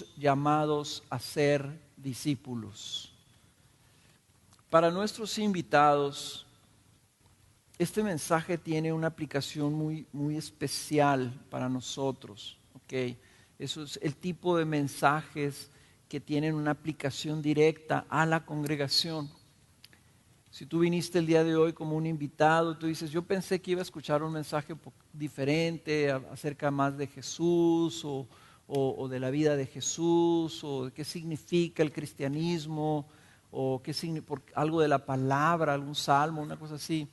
somos llamados a ser discípulos. Para nuestros invitados, este mensaje tiene una aplicación muy especial para nosotros. ¿Okay? Eso es el tipo de mensajes que tienen una aplicación directa a la congregación. Si tú viniste el día de hoy como un invitado, tú dices, yo pensé que iba a escuchar un mensaje diferente acerca más de Jesús o de la vida de Jesús o de qué significa el cristianismo o algo de la palabra, algún salmo, una cosa así.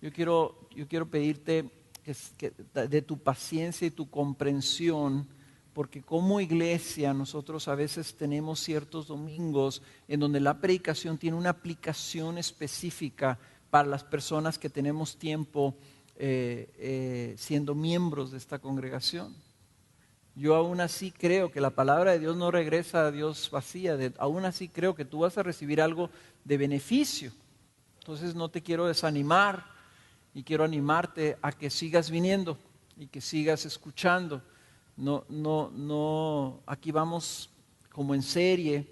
Yo quiero pedirte que de tu paciencia y tu comprensión, porque como iglesia nosotros a veces tenemos ciertos domingos en donde la predicación tiene una aplicación específica para las personas que tenemos tiempo siendo miembros de esta congregación. Yo aún así creo que la palabra de Dios no regresa a Dios vacía, aún así creo que tú vas a recibir algo de beneficio. Entonces no te quiero desanimar y quiero animarte a que sigas viniendo y que sigas escuchando. No, aquí vamos como en serie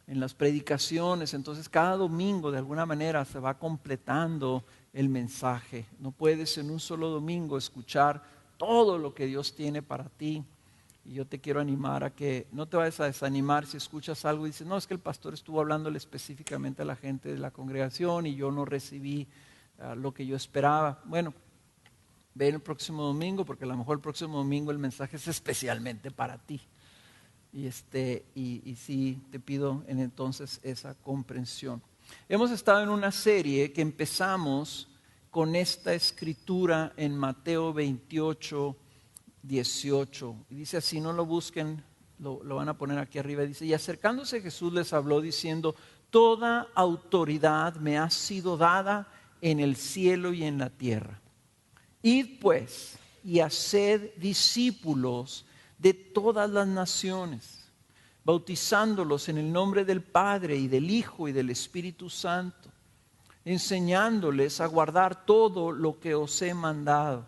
en las predicaciones, entonces cada domingo de alguna manera se va completando el mensaje. No puedes en un solo domingo escuchar todo lo que Dios tiene para ti. Y yo te quiero animar a que no te vayas a desanimar si escuchas algo y dices, no, es que el pastor estuvo hablándole específicamente a la gente de la congregación y yo no recibí lo que yo esperaba. Bueno, ven el próximo domingo, porque a lo mejor el próximo domingo el mensaje es especialmente para ti. Y sí, te pido entonces esa comprensión. Hemos estado en una serie que empezamos con esta escritura en Mateo 28, 18. Y dice así, no lo busquen, lo van a poner aquí arriba. Dice, y acercándose Jesús les habló diciendo, toda autoridad me ha sido dada en el cielo y en la tierra. Id pues y haced discípulos de todas las naciones, bautizándolos en el nombre del Padre y del Hijo y del Espíritu Santo, enseñándoles a guardar todo lo que os he mandado.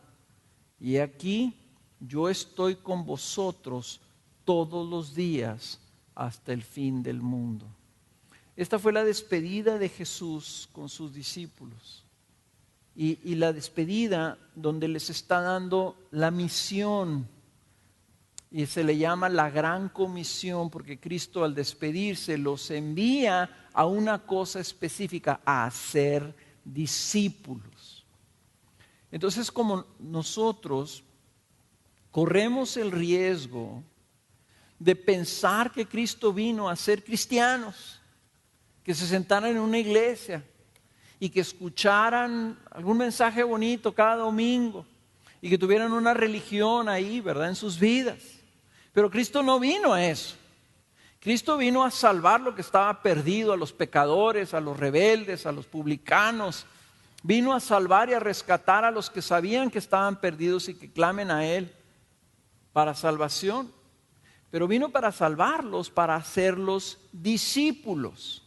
Y aquí yo estoy con vosotros todos los días hasta el fin del mundo. Esta fue la despedida de Jesús con sus discípulos. Y la despedida donde les está dando la misión, y se le llama la gran comisión, porque Cristo al despedirse los envía a una cosa específica, a hacer discípulos. Entonces, como nosotros corremos el riesgo de pensar que Cristo vino a ser cristianos, que se sentaran en una iglesia y que escucharan algún mensaje bonito cada domingo y que tuvieran una religión ahí, ¿verdad?, en sus vidas. Pero Cristo no vino a eso. Cristo vino a salvar lo que estaba perdido, a los pecadores, a los rebeldes, a los publicanos. Vino a salvar y a rescatar a los que sabían que estaban perdidos y que clamen a Él para salvación. Pero vino para salvarlos, para hacerlos discípulos.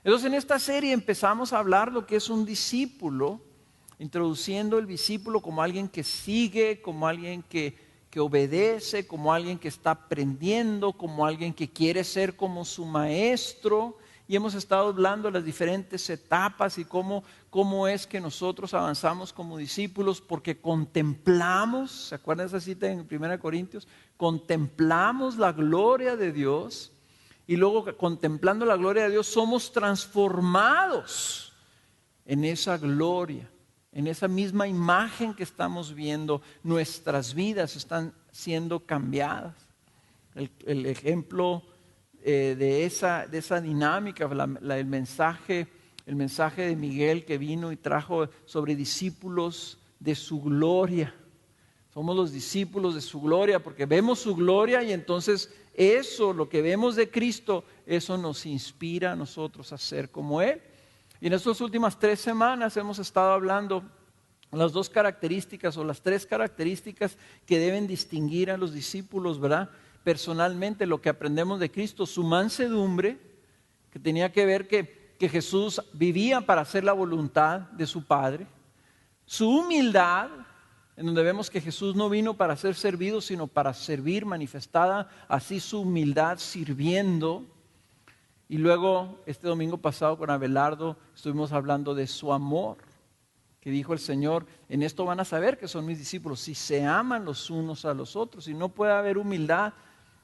Entonces en esta serie empezamos a hablar lo que es un discípulo, introduciendo el discípulo como alguien que sigue, como alguien que obedece, como alguien que está aprendiendo, como alguien que quiere ser como su maestro. Y hemos estado hablando de las diferentes etapas y cómo es que nosotros avanzamos como discípulos, porque contemplamos, ¿se acuerdan de esa cita en 1 Corintios? Contemplamos la gloria de Dios. Y luego, contemplando la gloria de Dios, somos transformados en esa gloria, en esa misma imagen que estamos viendo. Nuestras vidas están siendo cambiadas. El ejemplo de esa dinámica, el mensaje de Miguel que vino y trajo sobre discípulos de su gloria. Somos los discípulos de su gloria porque vemos su gloria y entonces eso, lo que vemos de Cristo, eso nos inspira a nosotros a ser como Él. Y en estas últimas 3 semanas hemos estado hablando las 2 características o las 3 características que deben distinguir a los discípulos, ¿verdad? Personalmente, lo que aprendemos de Cristo, su mansedumbre, que tenía que ver que Jesús vivía para hacer la voluntad de su Padre, su humildad, en donde vemos que Jesús no vino para ser servido, sino para servir, manifestada así su humildad sirviendo. Y luego, este domingo pasado con Abelardo, estuvimos hablando de su amor, que dijo el Señor: en esto van a saber que son mis discípulos, si se aman los unos a los otros. Y no puede haber humildad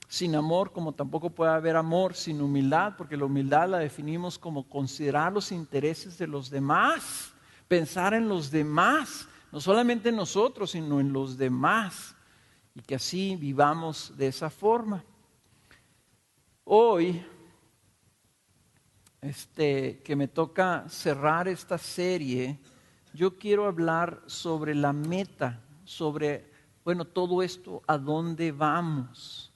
sin amor, como tampoco puede haber amor sin humildad, porque la humildad la definimos como considerar los intereses de los demás, pensar en los demás, no solamente en nosotros, sino en los demás, y que así vivamos de esa forma. Hoy, que me toca cerrar esta serie, yo quiero hablar sobre la meta, sobre, todo esto, ¿a dónde vamos?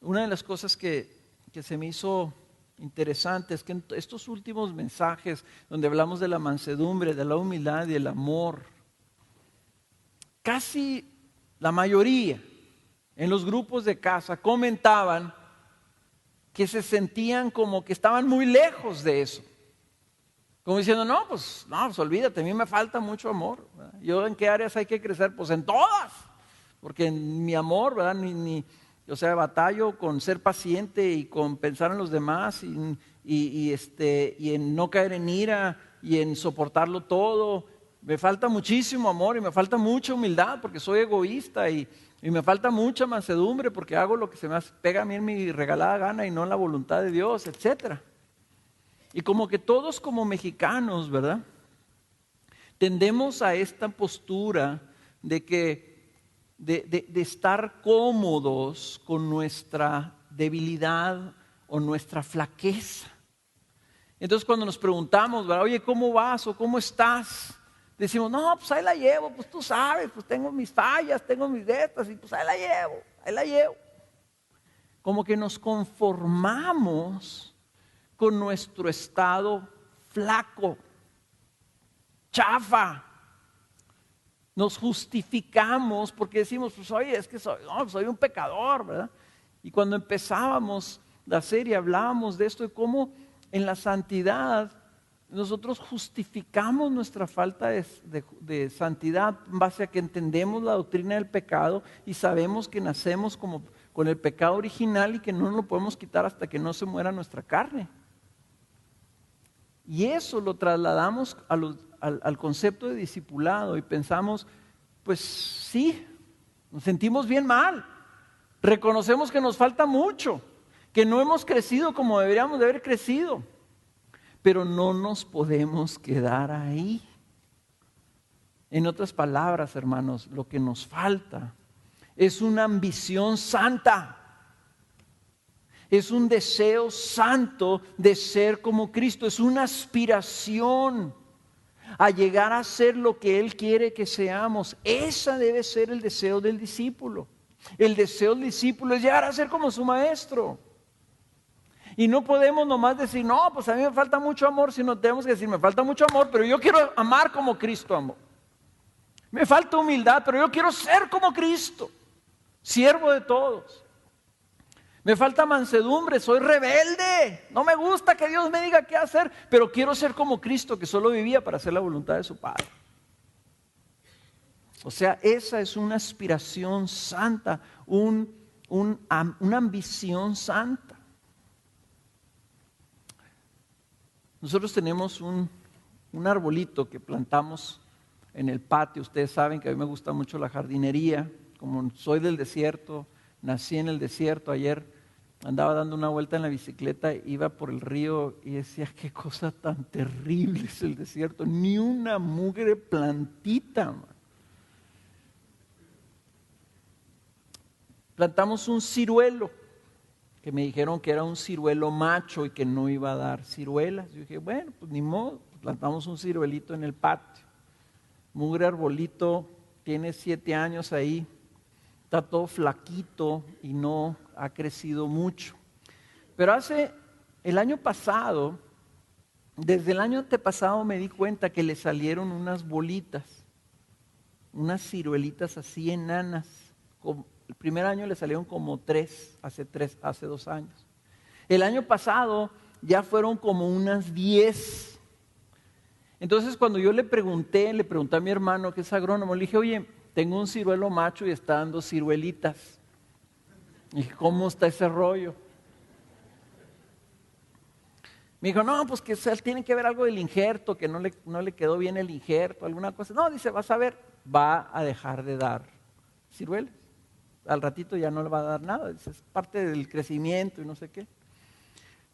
Una de las cosas que se me hizo interesante es que en estos últimos mensajes, donde hablamos de la mansedumbre, de la humildad y del amor, casi la mayoría en los grupos de casa comentaban que se sentían como que estaban muy lejos de eso. Como diciendo, no, pues olvídate, a mí me falta mucho amor, ¿verdad? ¿Yo en qué áreas hay que crecer? Pues en todas, porque en mi amor, ¿verdad? Batallo con ser paciente y con pensar en los demás y en no caer en ira y en soportarlo todo. Me falta muchísimo amor y me falta mucha humildad porque soy egoísta y me falta mucha mansedumbre porque hago lo que se me pega a mí en mi regalada gana y no en la voluntad de Dios, etcétera. Y como que todos como mexicanos, ¿verdad? Tendemos a esta postura de estar cómodos con nuestra debilidad o nuestra flaqueza. Entonces cuando nos preguntamos, ¿verdad? Oye, ¿cómo vas o cómo estás? Decimos, no, pues ahí la llevo, pues tú sabes, pues tengo mis fallas, tengo mis detas y pues ahí la llevo. Como que nos conformamos con nuestro estado flaco, chafa. Nos justificamos porque decimos, pues oye, es que soy un pecador, ¿verdad? Y cuando empezábamos la serie hablábamos de esto, de cómo en la santidad nosotros justificamos nuestra falta de santidad en base a que entendemos la doctrina del pecado y sabemos que nacemos como con el pecado original y que no lo podemos quitar hasta que no se muera nuestra carne. Y eso lo trasladamos al concepto de discipulado y pensamos, pues sí, nos sentimos bien mal, reconocemos que nos falta mucho, que no hemos crecido como deberíamos de haber crecido, pero no nos podemos quedar ahí. En otras palabras, hermanos, lo que nos falta es una ambición santa. Es un deseo santo de ser como Cristo, es una aspiración a llegar a ser lo que Él quiere que seamos. Esa debe ser el deseo del discípulo. El deseo del discípulo es llegar a ser como su maestro. Y no podemos nomás decir, no, pues a mí me falta mucho amor, sino tenemos que decir, me falta mucho amor, pero yo quiero amar como Cristo amó. Me falta humildad, pero yo quiero ser como Cristo, siervo de todos. Me falta mansedumbre, soy rebelde, no me gusta que Dios me diga qué hacer, pero quiero ser como Cristo que solo vivía para hacer la voluntad de su Padre. O sea, esa es una aspiración santa, una ambición santa. Nosotros tenemos un arbolito que plantamos en el patio. Ustedes saben que a mí me gusta mucho la jardinería, como soy del desierto, nací en el desierto. Ayer andaba dando una vuelta en la bicicleta, iba por el río y decía, qué cosa tan terrible es el desierto, ni una mugre plantita, man. Plantamos un ciruelo, que me dijeron que era un ciruelo macho y que no iba a dar ciruelas. Yo dije, bueno, pues ni modo, plantamos un ciruelito en el patio. Mugre arbolito, tiene 7 años ahí, está todo flaquito y no ha crecido mucho. Pero el año pasado, desde el año antepasado me di cuenta que le salieron unas bolitas, unas ciruelitas así enanas. El primer año le salieron como 3, hace 2 años. El año pasado ya fueron como unas 10. Entonces cuando yo le pregunté a mi hermano que es agrónomo, le dije, oye, tengo un ciruelo macho y está dando ciruelitas. Y dije, ¿cómo está ese rollo? Me dijo, no, pues que tiene que ver algo del injerto, que no le quedó bien el injerto, alguna cosa. No, dice, vas a ver, va a dejar de dar ciruelas. Al ratito ya no le va a dar nada, dice, es parte del crecimiento y no sé qué.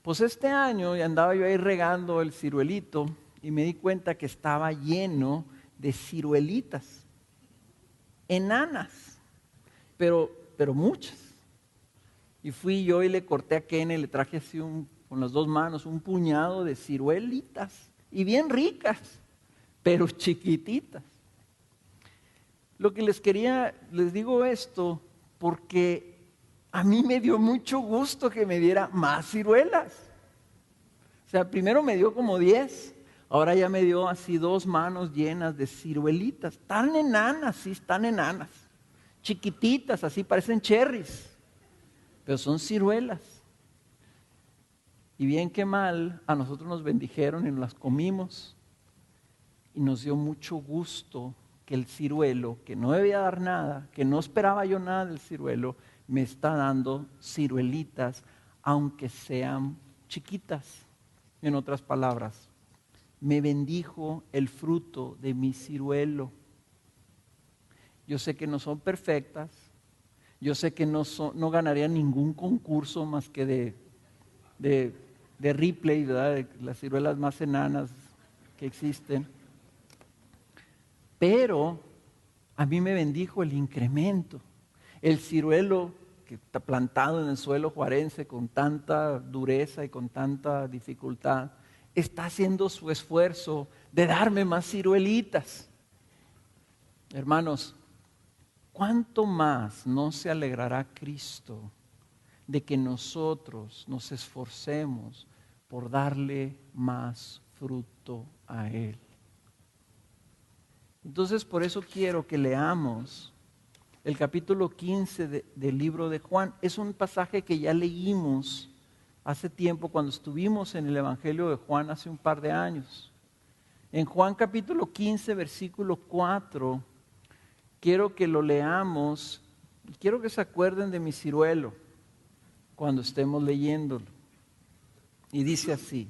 Pues este año andaba yo ahí regando el ciruelito y me di cuenta que estaba lleno de ciruelitas, enanas, pero muchas. Y fui yo y le corté a Ken y le traje así con las dos manos un puñado de ciruelitas, y bien ricas, pero chiquititas. Lo que les digo esto porque a mí me dio mucho gusto que me diera más ciruelas. O sea, primero me dio como 10, ahora ya me dio así 2 manos llenas de ciruelitas, tan enanas, sí, están enanas, chiquititas, así parecen cherries, pero son ciruelas. Y bien que mal, a nosotros nos bendijeron y nos las comimos. Y nos dio mucho gusto que el ciruelo, que no debía dar nada, que no esperaba yo nada del ciruelo, me está dando ciruelitas, aunque sean chiquitas. En otras palabras, me bendijo el fruto de mi ciruelo. Yo sé que no son perfectas, yo sé que no ganaría ningún concurso más que de Ripley, ¿verdad? De las ciruelas más enanas que existen. Pero a mí me bendijo el incremento. El ciruelo que está plantado en el suelo juarense con tanta dureza y con tanta dificultad, está haciendo su esfuerzo de darme más ciruelitas. Hermanos, ¿cuánto más no se alegrará Cristo de que nosotros nos esforcemos por darle más fruto a Él? Entonces, por eso quiero que leamos el capítulo 15 del libro de Juan. Es un pasaje que ya leímos hace tiempo cuando estuvimos en el Evangelio de Juan hace un par de años. En Juan capítulo 15, versículo 4, quiero que lo leamos y quiero que se acuerden de mi ciruelo cuando estemos leyéndolo. Y dice así: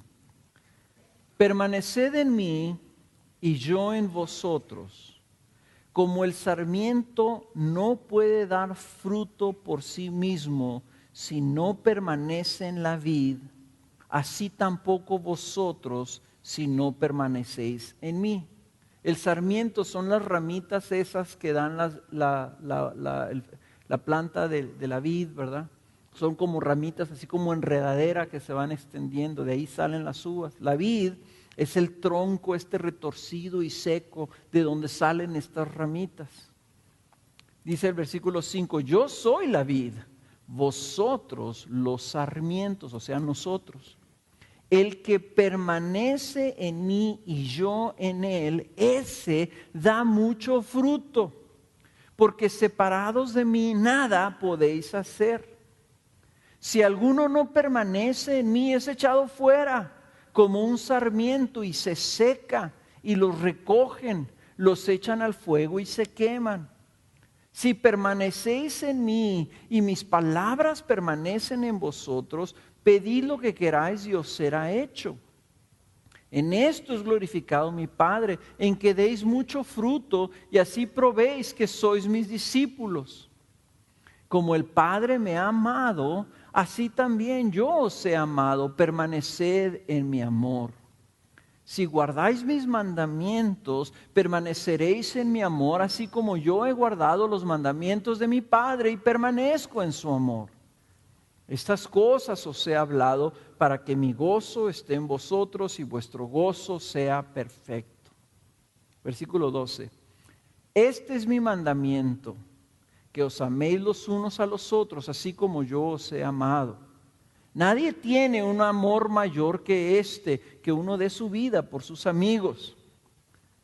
permaneced en mí y yo en vosotros. Como el sarmiento no puede dar fruto por sí mismo si no permanece en la vid, así tampoco vosotros si no permanecéis en mí. El sarmiento son las ramitas esas que dan la planta de la vid, ¿verdad? Son como ramitas, así como enredadera que se van extendiendo, de ahí salen las uvas. La vid es el tronco retorcido y seco de donde salen estas ramitas. Dice el versículo 5, yo soy la vid, vosotros los sarmientos, o sea, nosotros. El que permanece en mí y yo en él, ese da mucho fruto, porque separados de mí nada podéis hacer. Si alguno no permanece en mí, es echado fuera como un sarmiento y se seca, y los recogen, los echan al fuego y se queman. Si permanecéis en mí y mis palabras permanecen en vosotros, pedid lo que queráis y os será hecho. En esto es glorificado mi Padre, en que deis mucho fruto y así probéis que sois mis discípulos. Como el Padre me ha amado, así también yo os he amado, permaneced en mi amor. Si guardáis mis mandamientos, permaneceréis en mi amor, así como yo he guardado los mandamientos de mi Padre y permanezco en su amor. Estas cosas os he hablado para que mi gozo esté en vosotros y vuestro gozo sea perfecto. Versículo 12. Este es mi mandamiento, que os améis los unos a los otros, así como yo os he amado. Nadie tiene un amor mayor que que uno dé su vida por sus amigos.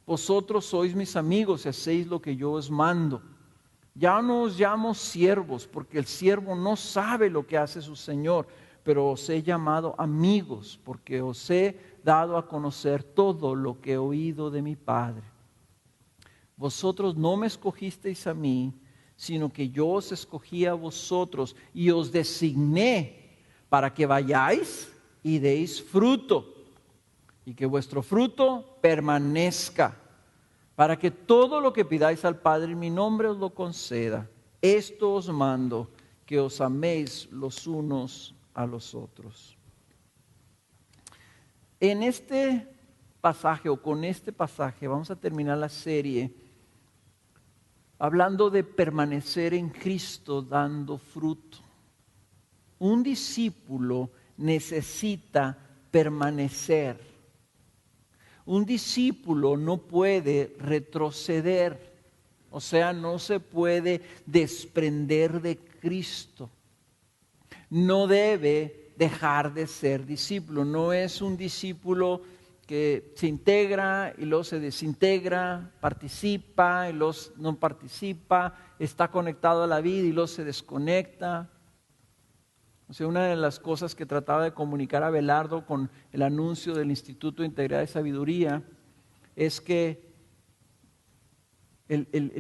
Vosotros sois mis amigos y hacéis lo que yo os mando. Ya no os llamo siervos, porque el siervo no sabe lo que hace su Señor, pero os he llamado amigos, porque os he dado a conocer todo lo que he oído de mi Padre. Vosotros no me escogisteis a mí, sino que yo os escogí a vosotros y os designé para que vayáis y deis fruto, y que vuestro fruto permanezca, para que todo lo que pidáis al Padre en mi nombre os lo conceda. Esto os mando, que os améis los unos a los otros. En este pasaje, o con este pasaje, vamos a terminar la serie hablando de permanecer en Cristo dando fruto. Un discípulo necesita permanecer. Un discípulo no puede retroceder, o sea, no se puede desprender de Cristo. No debe dejar de ser discípulo. No es un discípulo que se integra y luego se desintegra, participa y luego no participa, está conectado a la vida y luego se desconecta. O sea, una de las cosas que trataba de comunicar a Belardo con el anuncio del Instituto de Integridad y Sabiduría es que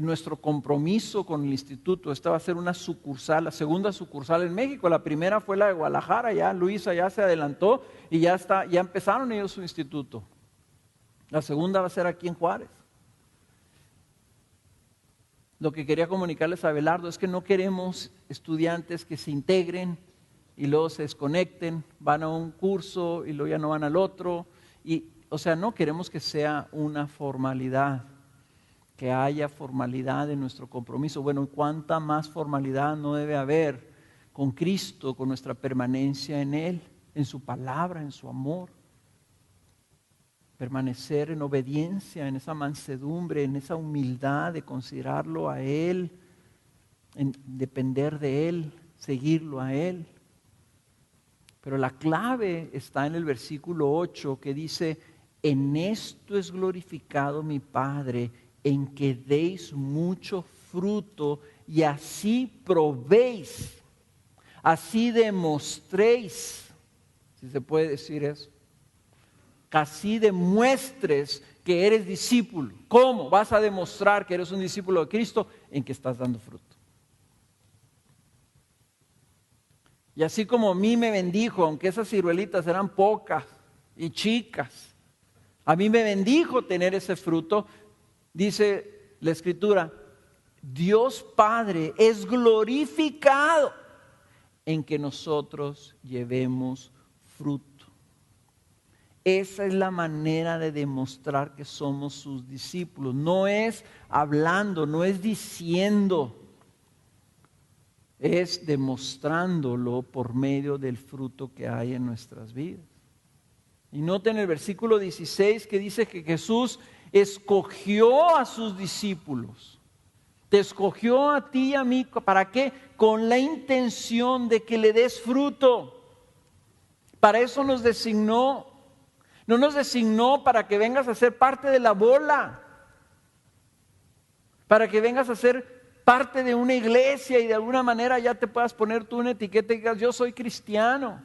nuestro compromiso con el instituto, esta va a ser una sucursal, la segunda sucursal en México. La primera fue la de Guadalajara, ya Luisa ya se adelantó y ya empezaron ellos su instituto. La segunda va a ser aquí en Juárez. Lo que quería comunicarles a Belardo es que no queremos estudiantes que se integren y luego se desconecten, van a un curso y luego ya no van al otro. O sea, no queremos que sea una formalidad, que haya formalidad en nuestro compromiso. Bueno, ¿cuánta más formalidad no debe haber con Cristo, con nuestra permanencia en Él, en su palabra, en su amor? Permanecer en obediencia, en esa mansedumbre, en esa humildad de considerarlo a Él, en depender de Él, seguirlo a Él. Pero la clave está en el versículo 8 que dice: en esto es glorificado mi Padre, en que deis mucho fruto y así probéis, así demostréis, si se puede decir eso, que así demuestres que eres discípulo. ¿Cómo vas a demostrar que eres un discípulo de Cristo? En que estás dando fruto. Y así como a mí me bendijo, aunque esas ciruelitas eran pocas y chicas, a mí me bendijo tener ese fruto. Dice la Escritura, Dios Padre es glorificado en que nosotros llevemos fruto. Esa es la manera de demostrar que somos sus discípulos. No es hablando, no es diciendo, es demostrándolo por medio del fruto que hay en nuestras vidas. Y noten el versículo 16 que dice que Jesús escogió a sus discípulos. Te escogió a ti y a mí, ¿para qué? Con la intención de que le des fruto. Para eso nos designó. No nos designó para que vengas a ser parte de la bola, para que vengas a ser parte de una iglesia y de alguna manera ya te puedas poner tú una etiqueta y digas: yo soy cristiano.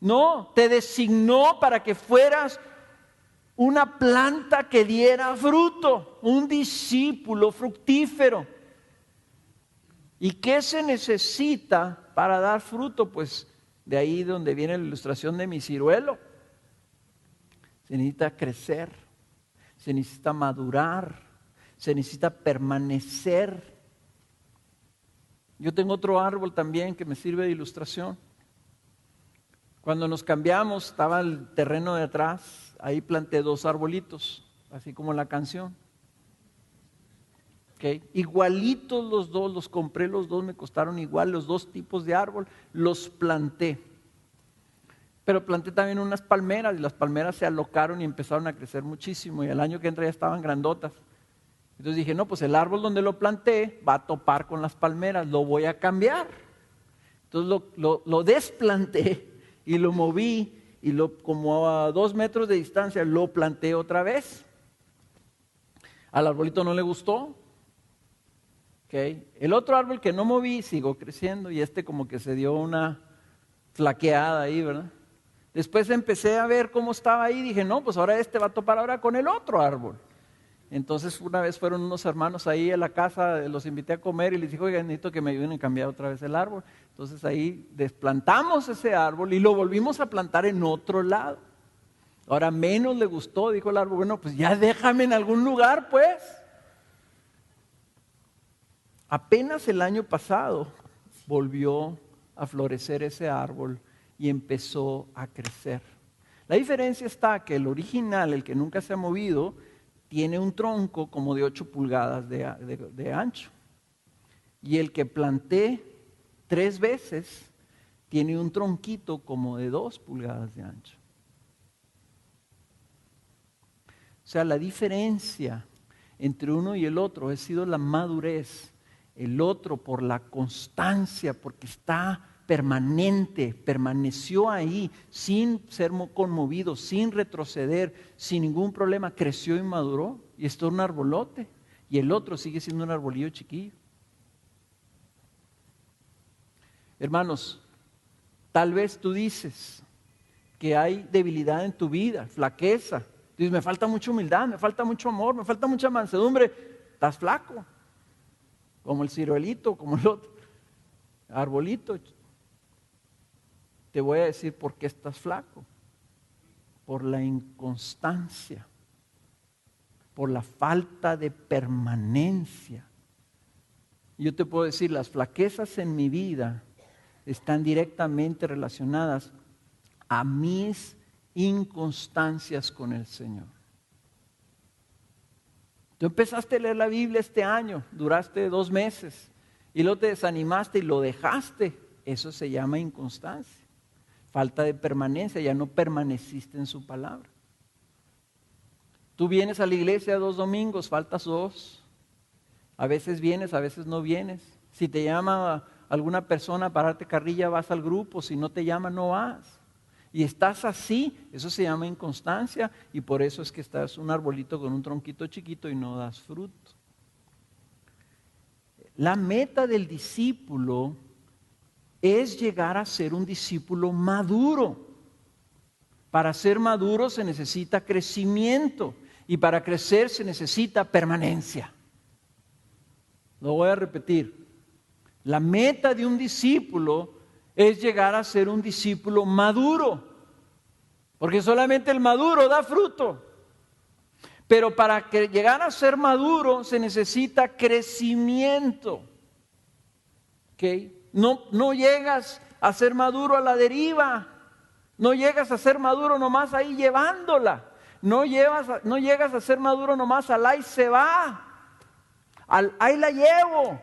No, te designó para que fueras una planta que diera fruto, un discípulo fructífero. ¿Y qué se necesita para dar fruto? Pues de ahí donde viene la ilustración de mi ciruelo. Se necesita crecer, se necesita madurar, se necesita permanecer. Yo tengo otro árbol también que me sirve de ilustración. Cuando nos cambiamos, estaba el terreno de atrás, ahí planté 2 arbolitos, así como la canción. Okay. Igualitos los dos, los compré los dos, me costaron igual, los 2 tipos de árbol, los planté. Pero planté también unas palmeras y las palmeras se alocaron y empezaron a crecer muchísimo y al año que entra ya estaban grandotas. Entonces dije, no, pues el árbol donde lo planté va a topar con las palmeras, lo voy a cambiar. Entonces lo desplanté y lo moví y como a 2 metros de distancia lo planté otra vez. Al arbolito no le gustó. Okay. El otro árbol que no moví siguió creciendo y como que se dio una flaqueada ahí, ¿verdad? Después empecé a ver cómo estaba ahí y dije, no, pues ahora va a topar ahora con el otro árbol. Entonces una vez fueron unos hermanos ahí a la casa, los invité a comer y les dije, oigan, necesito que me ayuden a cambiar otra vez el árbol. Entonces ahí desplantamos ese árbol y lo volvimos a plantar en otro lado. Ahora menos le gustó, dijo el árbol, bueno, pues ya déjame en algún lugar, pues. Apenas el año pasado volvió a florecer ese árbol y empezó a crecer. La diferencia está que el original, el que nunca se ha movido, tiene un tronco como de 8 pulgadas de ancho. Y el que planté 3 veces tiene un tronquito como de 2 pulgadas de ancho. O sea, la diferencia entre uno y el otro ha sido la madurez. El otro por la constancia, porque está permanente, permaneció ahí sin ser conmovido, sin retroceder, sin ningún problema, creció y maduró y está un arbolote, y el otro sigue siendo un arbolillo chiquillo. Hermanos, tal vez tú dices que hay debilidad en tu vida, flaqueza, dices, me falta mucha humildad, me falta mucho amor, me falta mucha mansedumbre, estás flaco, como el ciruelito, como el otro arbolito. Te voy a decir por qué estás flaco. Por la inconstancia, por la falta de permanencia. Yo te puedo decir, las flaquezas en mi vida están directamente relacionadas a mis inconstancias con el Señor. Tú empezaste a leer la Biblia este año, duraste 2 meses y luego te desanimaste y lo dejaste. Eso se llama inconstancia. Falta de permanencia, ya no permaneciste en su palabra. Tú vienes a la iglesia 2 domingos, faltas 2. A veces vienes, a veces no vienes. Si te llama alguna persona para darte carrilla, vas al grupo. Si no te llama, no vas. Y estás así, eso se llama inconstancia, y por eso es que estás un arbolito con un tronquito chiquito y no das fruto. La meta del discípulo es llegar a ser un discípulo maduro. Para ser maduro se necesita crecimiento y para crecer se necesita permanencia. Lo voy a repetir. La meta de un discípulo es llegar a ser un discípulo maduro, porque solamente el maduro da fruto. Pero para llegar a ser maduro se necesita crecimiento. ¿Okay? No llegas a ser maduro a la deriva, no llegas a ser maduro nomás ahí llevándola, no llegas a ser maduro nomás al ahí se va, al ahí la llevo.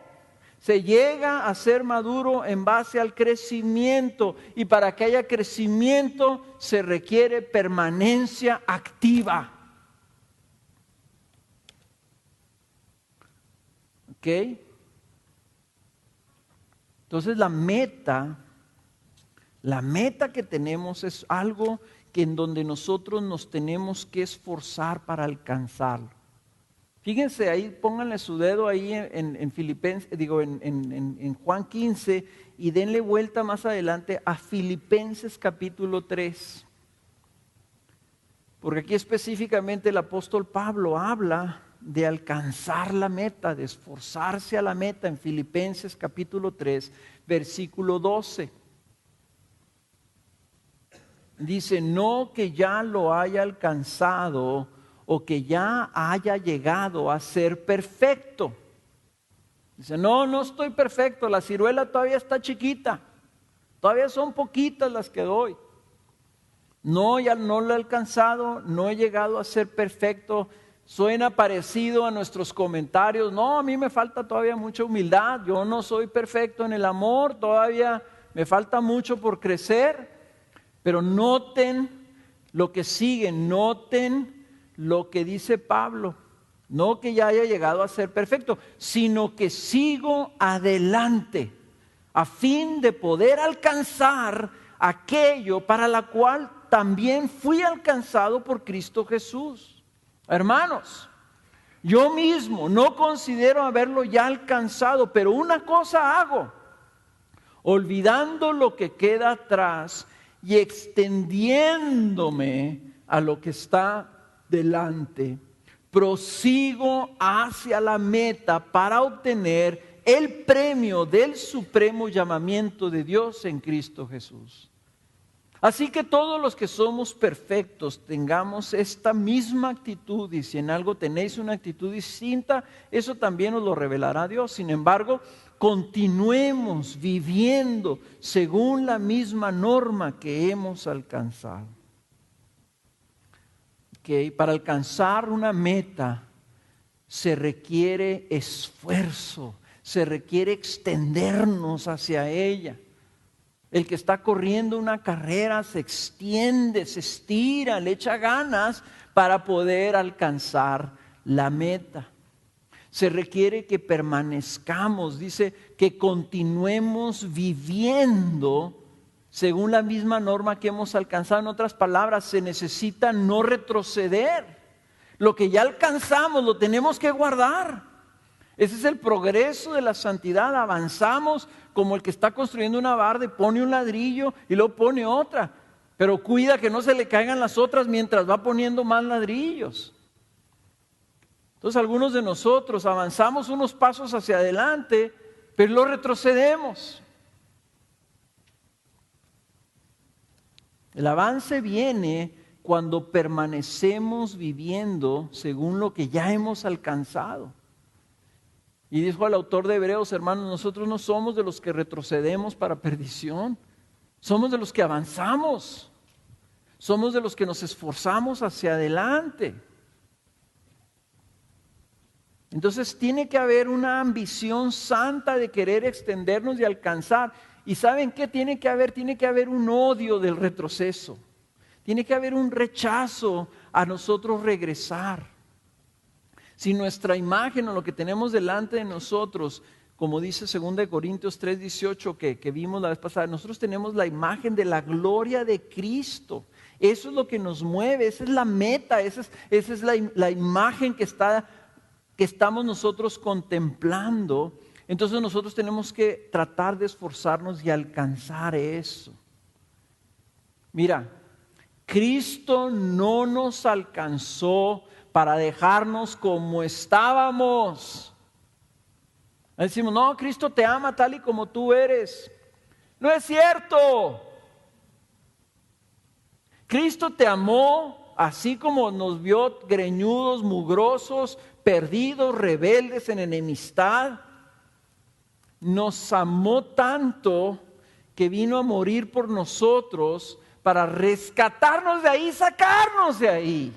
Se llega a ser maduro en base al crecimiento, y para que haya crecimiento se requiere permanencia activa. ¿Ok? Entonces la meta que tenemos es algo que en donde nosotros nos tenemos que esforzar para alcanzarlo. Fíjense ahí, pónganle su dedo ahí en Filipenses, en Juan 15, y denle vuelta más adelante a Filipenses capítulo 3. Porque aquí específicamente el apóstol Pablo habla de alcanzar la meta, de esforzarse a la meta en Filipenses capítulo 3, versículo 12. Dice, no que ya lo haya alcanzado o que ya haya llegado a ser perfecto. Dice, no estoy perfecto, la ciruela todavía está chiquita, todavía son poquitas las que doy. No, ya no lo he alcanzado, no he llegado a ser perfecto. Suena parecido a nuestros comentarios, no, a mí me falta todavía mucha humildad, yo no soy perfecto en el amor, todavía me falta mucho por crecer. Pero noten lo que sigue, noten lo que dice Pablo. No que ya haya llegado a ser perfecto, sino que sigo adelante a fin de poder alcanzar aquello para la cual también fui alcanzado por Cristo Jesús. Hermanos, yo mismo no considero haberlo ya alcanzado, pero una cosa hago, olvidando lo que queda atrás y extendiéndome a lo que está delante, prosigo hacia la meta para obtener el premio del supremo llamamiento de Dios en Cristo Jesús. Así que todos los que somos perfectos tengamos esta misma actitud, y si en algo tenéis una actitud distinta, eso también os lo revelará Dios. Sin embargo, continuemos viviendo según la misma norma que hemos alcanzado. Para alcanzar una meta se requiere esfuerzo, se requiere extendernos hacia ella. El que está corriendo una carrera se extiende, se estira, le echa ganas para poder alcanzar la meta. Se requiere que permanezcamos, dice que continuemos viviendo según la misma norma que hemos alcanzado. En otras palabras, se necesita no retroceder. Lo que ya alcanzamos lo tenemos que guardar. Ese es el progreso de la santidad. Avanzamos como el que está construyendo una barda y pone un ladrillo y luego pone otra. Pero cuida que no se le caigan las otras mientras va poniendo más ladrillos. Entonces algunos de nosotros avanzamos unos pasos hacia adelante, pero lo retrocedemos. El avance viene cuando permanecemos viviendo según lo que ya hemos alcanzado. Y dijo el autor de Hebreos, hermanos, nosotros no somos de los que retrocedemos para perdición, somos de los que avanzamos, somos de los que nos esforzamos hacia adelante. Entonces tiene que haber una ambición santa de querer extendernos y alcanzar. ¿Y saben qué tiene que haber? Tiene que haber un odio del retroceso, tiene que haber un rechazo a nosotros regresar. Si nuestra imagen o lo que tenemos delante de nosotros, como dice 2 Corintios 3:18 que vimos la vez pasada, nosotros tenemos la imagen de la gloria de Cristo. Eso es lo que nos mueve, esa es la meta, esa es la imagen que estamos nosotros contemplando. Entonces nosotros tenemos que tratar de esforzarnos y alcanzar eso. Mira, Cristo no nos alcanzó para dejarnos como estábamos. Decimos, no, Cristo te ama tal y como tú eres. No es cierto. Cristo te amó así como nos vio greñudos, mugrosos, perdidos, rebeldes, en enemistad. Nos amó tanto que vino a morir por nosotros para rescatarnos de ahí, sacarnos de ahí.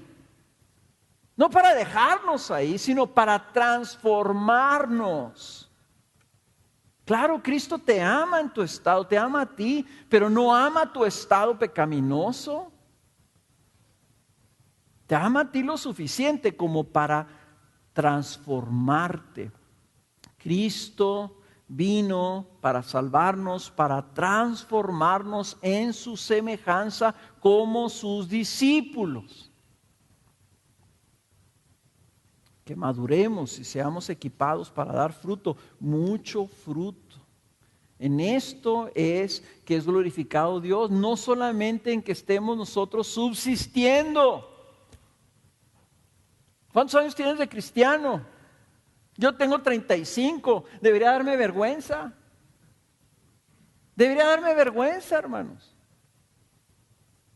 No para dejarnos ahí, sino para transformarnos. Claro, Cristo te ama en tu estado, te ama a ti, pero no ama tu estado pecaminoso. Te ama a ti lo suficiente como para transformarte. Cristo vino para salvarnos, para transformarnos en su semejanza como sus discípulos. Que maduremos y seamos equipados para dar fruto, mucho fruto. En esto es que es glorificado Dios, no solamente en que estemos nosotros subsistiendo. ¿Cuántos años tienes de cristiano? Yo tengo 35, debería darme vergüenza. Debería darme vergüenza, hermanos.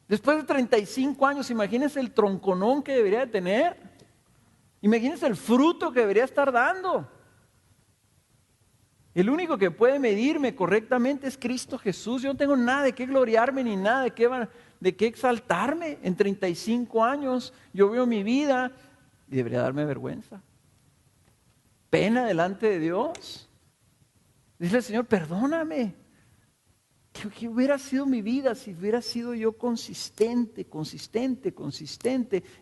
Después de 35 años, imagínense el tronconón que debería de tener. Imagínense el fruto que debería estar dando. El único que puede medirme correctamente es Cristo Jesús. Yo no tengo nada de qué gloriarme ni nada de qué exaltarme. En 35 años yo veo mi vida y debería darme vergüenza. Pena delante de Dios. Dice el Señor, perdóname. ¿Qué hubiera sido mi vida si hubiera sido yo consistente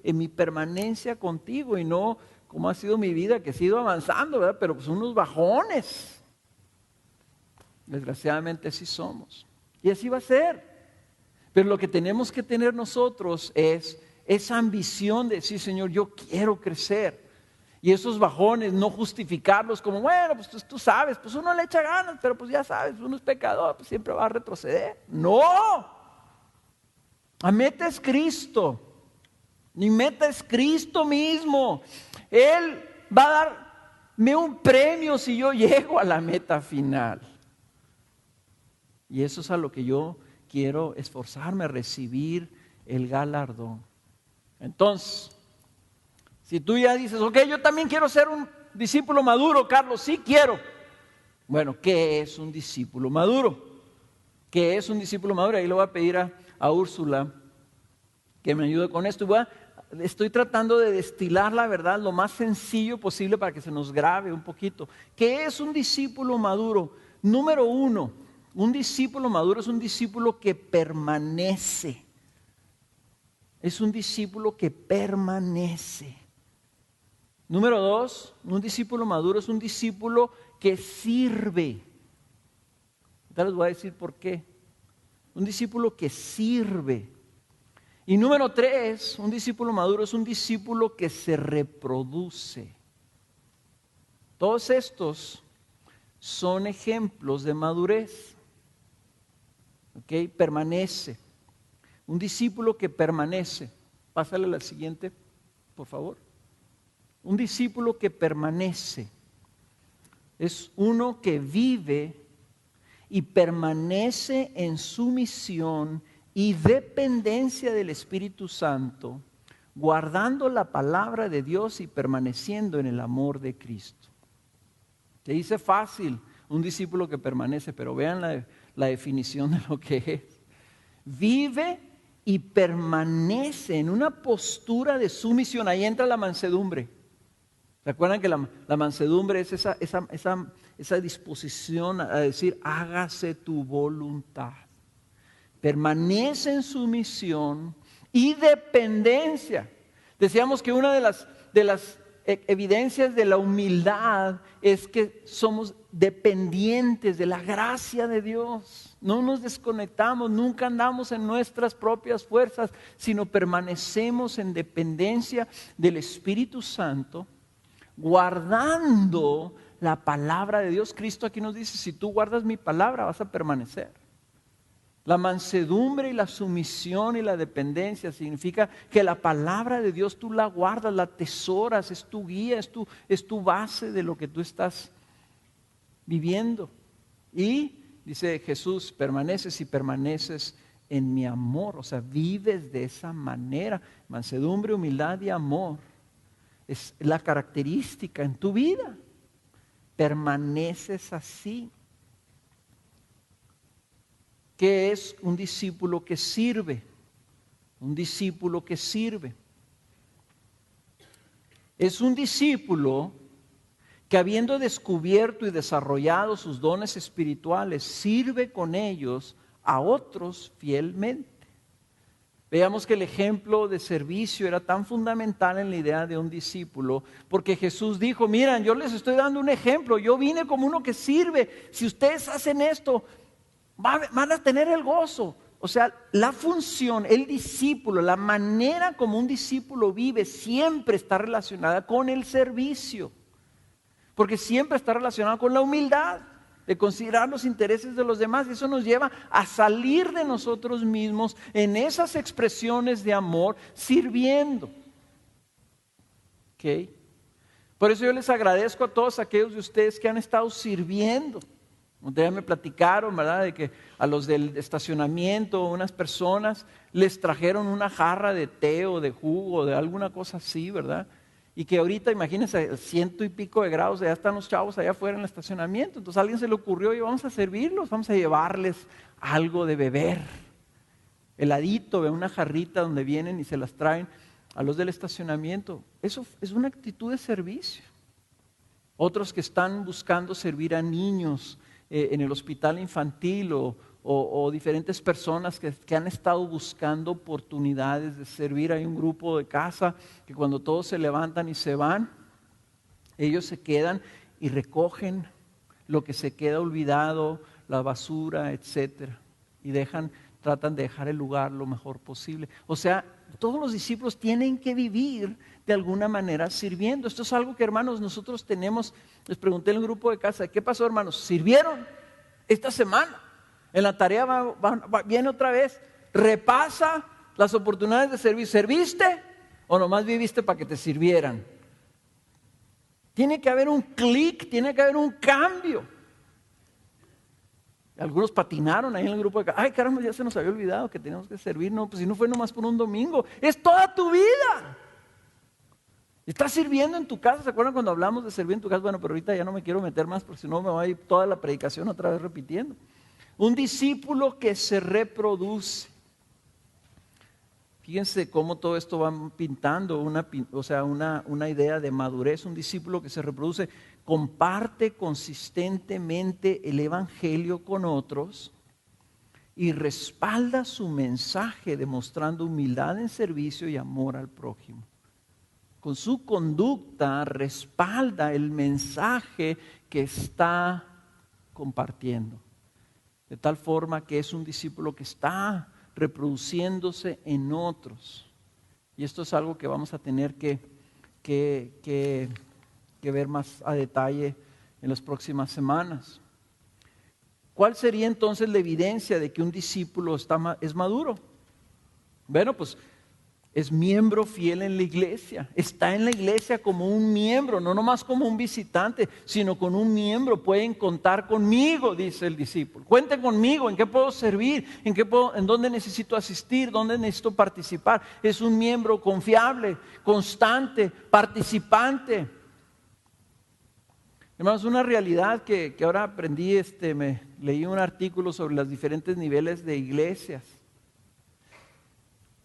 en mi permanencia contigo y no como ha sido mi vida, que he ido avanzando, ¿verdad? Pero pues unos bajones. Desgraciadamente así somos. Y así va a ser. Pero lo que tenemos que tener nosotros es esa ambición de decir, Señor, yo quiero crecer. Y esos bajones, no justificarlos como, bueno, pues tú sabes, pues uno le echa ganas, pero pues ya sabes, uno es pecador, pues siempre va a retroceder. ¡No! La meta es Cristo. Mi meta es Cristo mismo. Él va a darme un premio si yo llego a la meta final. Y eso es a lo que yo quiero esforzarme, a recibir el galardón. Entonces, si tú ya dices, ok, yo también quiero ser un discípulo maduro, Carlos, sí quiero. Bueno, ¿qué es un discípulo maduro? ¿Qué es un discípulo maduro? Ahí le voy a pedir a Úrsula que me ayude con esto. Estoy tratando de destilar la verdad lo más sencillo posible para que se nos grabe un poquito. ¿Qué es un discípulo maduro? Número uno, un discípulo maduro es un discípulo que permanece. Es un discípulo que permanece. Número dos, un discípulo maduro es un discípulo que sirve. Ahora les voy a decir por qué. Un discípulo que sirve. Y número tres, un discípulo maduro es un discípulo que se reproduce. Todos estos son ejemplos de madurez. ¿Ok? Permanece. Un discípulo que permanece. Pásale a la siguiente, por favor. Un discípulo que permanece es uno que vive y permanece en su misión y dependencia del Espíritu Santo, guardando la palabra de Dios y permaneciendo en el amor de Cristo. Se dice fácil, un discípulo que permanece, pero vean la definición de lo que es. Vive y permanece en una postura de sumisión. Ahí entra la mansedumbre. ¿Se acuerdan que la mansedumbre es esa disposición a decir, hágase tu voluntad? Permanece en sumisión y dependencia. Decíamos que una de las evidencias de la humildad es que somos dependientes de la gracia de Dios. No nos desconectamos, nunca andamos en nuestras propias fuerzas, sino permanecemos en dependencia del Espíritu Santo, guardando la palabra de Dios. Cristo aquí nos dice, si tú guardas mi palabra vas a permanecer. La mansedumbre y la sumisión y la dependencia significa que la palabra de Dios tú la guardas, la atesoras, es tu guía, es tu base de lo que tú estás viviendo. Y dice Jesús, permaneces y permaneces en mi amor, o sea, vives de esa manera. Mansedumbre, humildad y amor es la característica en tu vida. Permaneces así. ¿Qué es un discípulo que sirve? Un discípulo que sirve. Es un discípulo que habiendo descubierto y desarrollado sus dones espirituales, sirve con ellos a otros fielmente. Veamos que el ejemplo de servicio era tan fundamental en la idea de un discípulo, porque Jesús dijo, miren, yo les estoy dando un ejemplo, yo vine como uno que sirve, si ustedes hacen esto, van a tener el gozo. O sea, la función, el discípulo, la manera como un discípulo vive siempre está relacionada con el servicio, porque siempre está relacionado con la humildad, de considerar los intereses de los demás. Eso nos lleva a salir de nosotros mismos en esas expresiones de amor, sirviendo. ¿Ok? Por eso yo les agradezco a todos aquellos de ustedes que han estado sirviendo. Ustedes me platicaron, ¿verdad?, de que a los del estacionamiento, unas personas les trajeron una jarra de té o de jugo o de alguna cosa así, ¿verdad? Y que ahorita, imagínense, 100 y pico de grados, ya están los chavos allá afuera en el estacionamiento. Entonces a alguien se le ocurrió, y vamos a servirlos, vamos a llevarles algo de beber. Heladito, una jarrita donde vienen y se las traen a los del estacionamiento. Eso es una actitud de servicio. Otros que están buscando servir a niños en el hospital infantil o diferentes personas que han estado buscando oportunidades de servir. Hay un grupo de casa que cuando todos se levantan y se van, ellos se quedan y recogen lo que se queda olvidado, la basura, etcétera, y tratan de dejar el lugar lo mejor posible. O sea, todos los discípulos tienen que vivir de alguna manera sirviendo. Esto es algo que, hermanos, nosotros tenemos. Les pregunté en el grupo de casa, ¿qué pasó, hermanos? ¿Sirvieron esta semana? En la tarea viene otra vez, repasa las oportunidades de servir. ¿Serviste ¿O nomás viviste para que te sirvieran? Tiene que haber un clic, tiene que haber un cambio. Algunos patinaron ahí en el grupo de... Ay, caramba, ya se nos había olvidado que teníamos que servir. No, pues si no fue nomás por un domingo, es toda tu vida. Estás sirviendo en tu casa. ¿Se acuerdan cuando hablamos de servir en tu casa? Bueno, pero ahorita ya no me quiero meter más porque si no me va a ir toda la predicación otra vez repitiendo. Un discípulo que se reproduce. Fíjense cómo todo esto va pintando una idea de madurez. Un discípulo que se reproduce, comparte consistentemente el evangelio con otros y respalda su mensaje demostrando humildad en servicio y amor al prójimo. Con su conducta respalda el mensaje que está compartiendo. De tal forma que es un discípulo que está reproduciéndose en otros. Y esto es algo que vamos a tener que ver más a detalle en las próximas semanas. ¿Cuál sería entonces la evidencia de que un discípulo es maduro? Bueno, pues es miembro fiel en la iglesia, está en la iglesia como un miembro, no nomás como un visitante, sino con un miembro. Pueden contar conmigo, dice el discípulo. Cuenten conmigo, ¿en qué puedo servir? ¿En dónde necesito asistir? ¿Dónde necesito participar? Es un miembro confiable, constante, participante. Hermanos, una realidad que ahora aprendí, leí un artículo sobre los diferentes niveles de iglesias.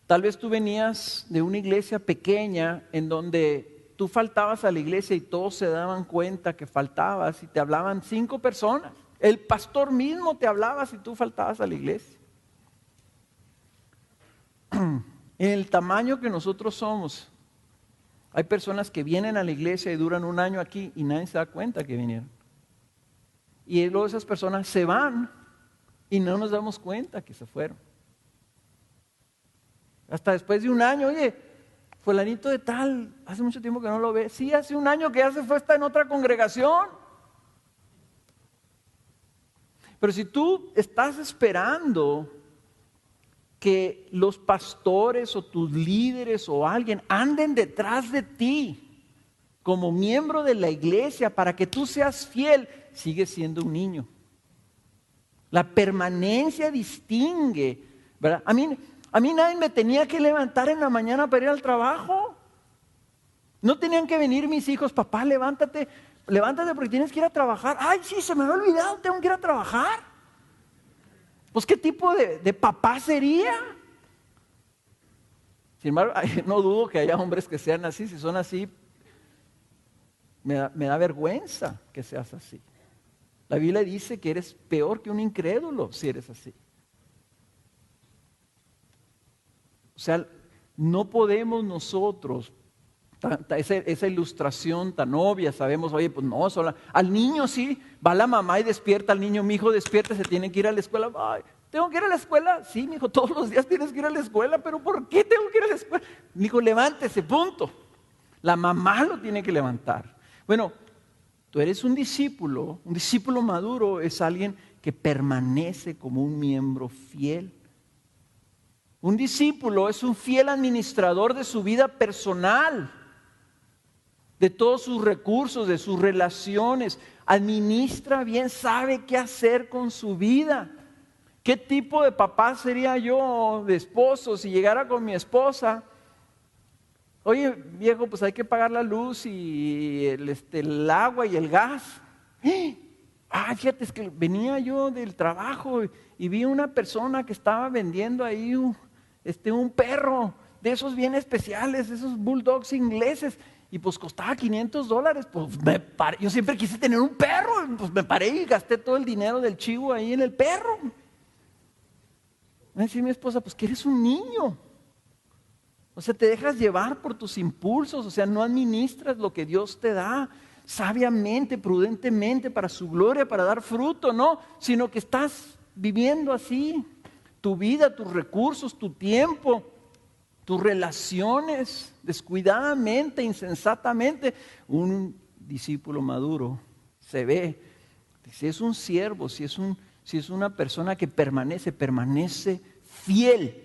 Tal vez tú venías de una iglesia pequeña en donde tú faltabas a la iglesia y todos se daban cuenta que faltabas y te hablaban 5 personas. El pastor mismo te hablaba si tú faltabas a la iglesia. En el tamaño que nosotros somos, hay personas que vienen a la iglesia y duran un año aquí y nadie se da cuenta que vinieron. Y luego esas personas se van y no nos damos cuenta que se fueron. Hasta después de un año, oye, fulanito de tal, hace mucho tiempo que no lo ve. Sí, hace un año que ya se fue, está en otra congregación. Pero si tú estás esperando que los pastores o tus líderes o alguien anden detrás de ti como miembro de la iglesia para que tú seas fiel, sigues siendo un niño. La permanencia distingue, ¿verdad? A mí nadie me tenía que levantar en la mañana para ir al trabajo. No tenían que venir mis hijos, papá, levántate porque tienes que ir a trabajar. Ay, sí, se me había olvidado, tengo que ir a trabajar. Pues, ¿qué tipo de papá sería? Sin embargo, no dudo que haya hombres que sean así. Si son así, me da vergüenza que seas así. La Biblia dice que eres peor que un incrédulo si eres así. O sea, no podemos nosotros, esa ilustración tan obvia, sabemos, oye, pues no, al niño sí, va la mamá y despierta al niño, mi hijo despierta, se tiene que ir a la escuela. Ay, ¿tengo que ir a la escuela? Sí, mi hijo, todos los días tienes que ir a la escuela, pero ¿por qué tengo que ir a la escuela? Mi hijo, levántese, punto. La mamá lo tiene que levantar. Bueno, tú eres un discípulo maduro es alguien que permanece como un miembro fiel. Un discípulo es un fiel administrador de su vida personal, de todos sus recursos, de sus relaciones. Administra bien, sabe qué hacer con su vida. ¿Qué tipo de papá sería yo, de esposo, si llegara con mi esposa? Oye, viejo, pues hay que pagar la luz y el agua y el gas. Fíjate, es que venía yo del trabajo y vi una persona que estaba vendiendo ahí un perro de esos bien especiales, esos bulldogs ingleses, y pues costaba $500. Pues yo siempre quise tener un perro, pues me paré y gasté todo el dinero del chivo ahí en el perro. Me decía mi esposa, pues que eres un niño. O sea, te dejas llevar por tus impulsos, o sea, no administras lo que Dios te da sabiamente, prudentemente, para su gloria, para dar fruto, no, sino que estás viviendo así tu vida, tus recursos, tu tiempo, tus relaciones, descuidadamente, insensatamente. Un discípulo maduro se ve, si es un siervo, si es una persona que permanece fiel.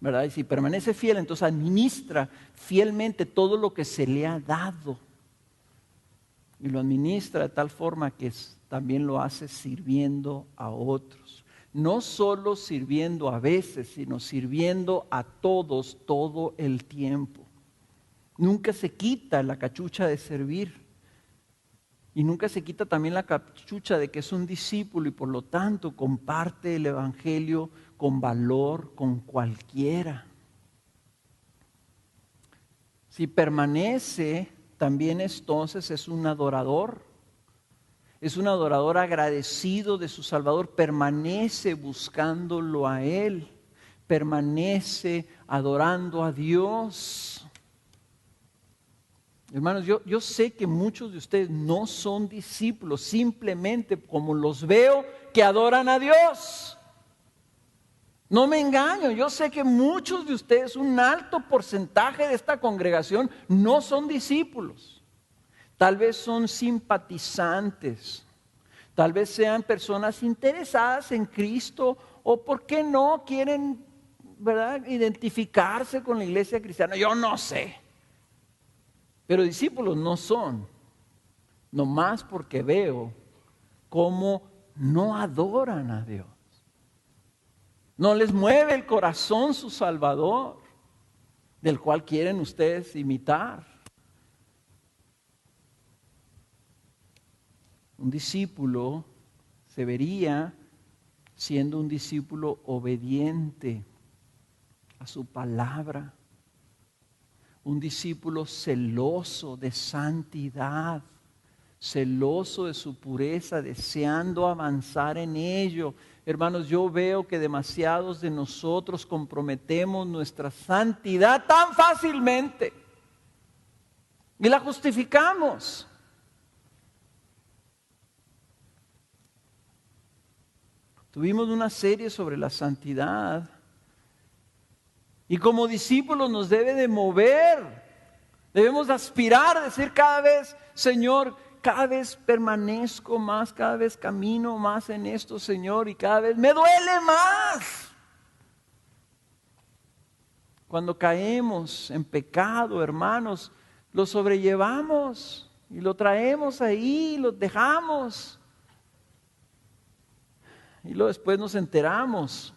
¿verdad? Y si permanece fiel, entonces administra fielmente todo lo que se le ha dado. Y lo administra de tal forma que también lo hace sirviendo a otros. No solo sirviendo a veces, sino sirviendo a todos todo el tiempo. Nunca se quita la cachucha de servir. Y nunca se quita también la cachucha de que es un discípulo y por lo tanto comparte el evangelio con valor con cualquiera. Si permanece, también entonces es un adorador. Es un adorador agradecido de su Salvador. Permanece buscándolo a Él. Permanece adorando a Dios. Hermanos, yo sé que muchos de ustedes no son discípulos, simplemente como los veo que adoran a Dios. No me engaño, yo sé que muchos de ustedes, un alto porcentaje de esta congregación, no son discípulos. Tal vez son simpatizantes, tal vez sean personas interesadas en Cristo o, ¿por qué no?, quieren, ¿verdad?, identificarse con la iglesia cristiana. Yo no sé. Pero discípulos no son, nomás porque veo cómo no adoran a Dios. No les mueve el corazón su Salvador, del cual quieren ustedes imitar. Un discípulo se vería siendo un discípulo obediente a su palabra. Un discípulo celoso de santidad, celoso de su pureza, deseando avanzar en ello. Hermanos, yo veo que demasiados de nosotros comprometemos nuestra santidad tan fácilmente y la justificamos. Tuvimos una serie sobre la santidad. Y como discípulos nos debe de mover, debemos aspirar a decir cada vez, Señor, cada vez permanezco más, cada vez camino más en esto, Señor, y cada vez me duele más. Cuando caemos en pecado, hermanos, lo sobrellevamos y lo traemos ahí, lo dejamos. Y luego después nos enteramos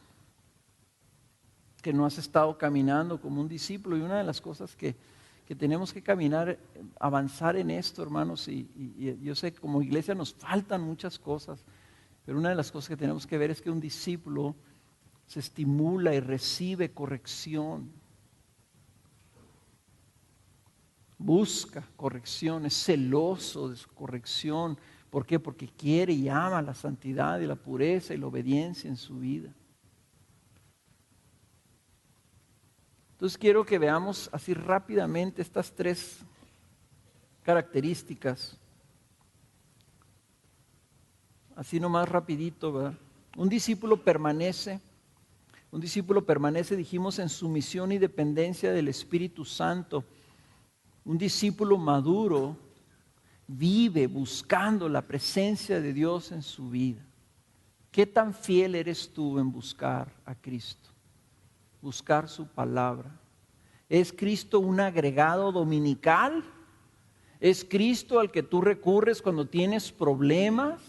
que no has estado caminando como un discípulo. Y una de las cosas que tenemos que caminar, avanzar en esto, hermanos, y yo sé que como iglesia nos faltan muchas cosas, pero una de las cosas que tenemos que ver es que un discípulo se estimula y recibe corrección. Busca corrección, es celoso de su corrección. ¿Por qué? Porque quiere y ama la santidad y la pureza y la obediencia en su vida. Entonces quiero que veamos así rápidamente estas tres características. Así nomás rapidito, ¿verdad? Un discípulo permanece, dijimos, en sumisión y dependencia del Espíritu Santo. Un discípulo maduro vive buscando la presencia de Dios en su vida. ¿Qué tan fiel eres tú en buscar a Cristo? Buscar su palabra. ¿Es Cristo un agregado dominical? ¿Es Cristo al que tú recurres cuando tienes problemas?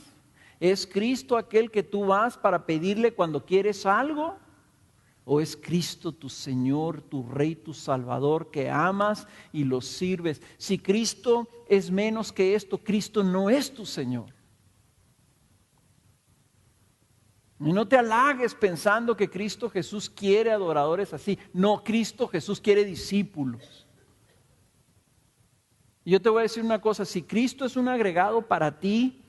¿Es Cristo aquel que tú vas para pedirle cuando quieres algo? ¿O es Cristo tu Señor, tu Rey, tu Salvador, que amas y lo sirves? Si Cristo es menos que esto, Cristo no es tu Señor. Y no te halagues pensando que Cristo Jesús quiere adoradores así. No, Cristo Jesús quiere discípulos. Y yo te voy a decir una cosa, si Cristo es un agregado para ti,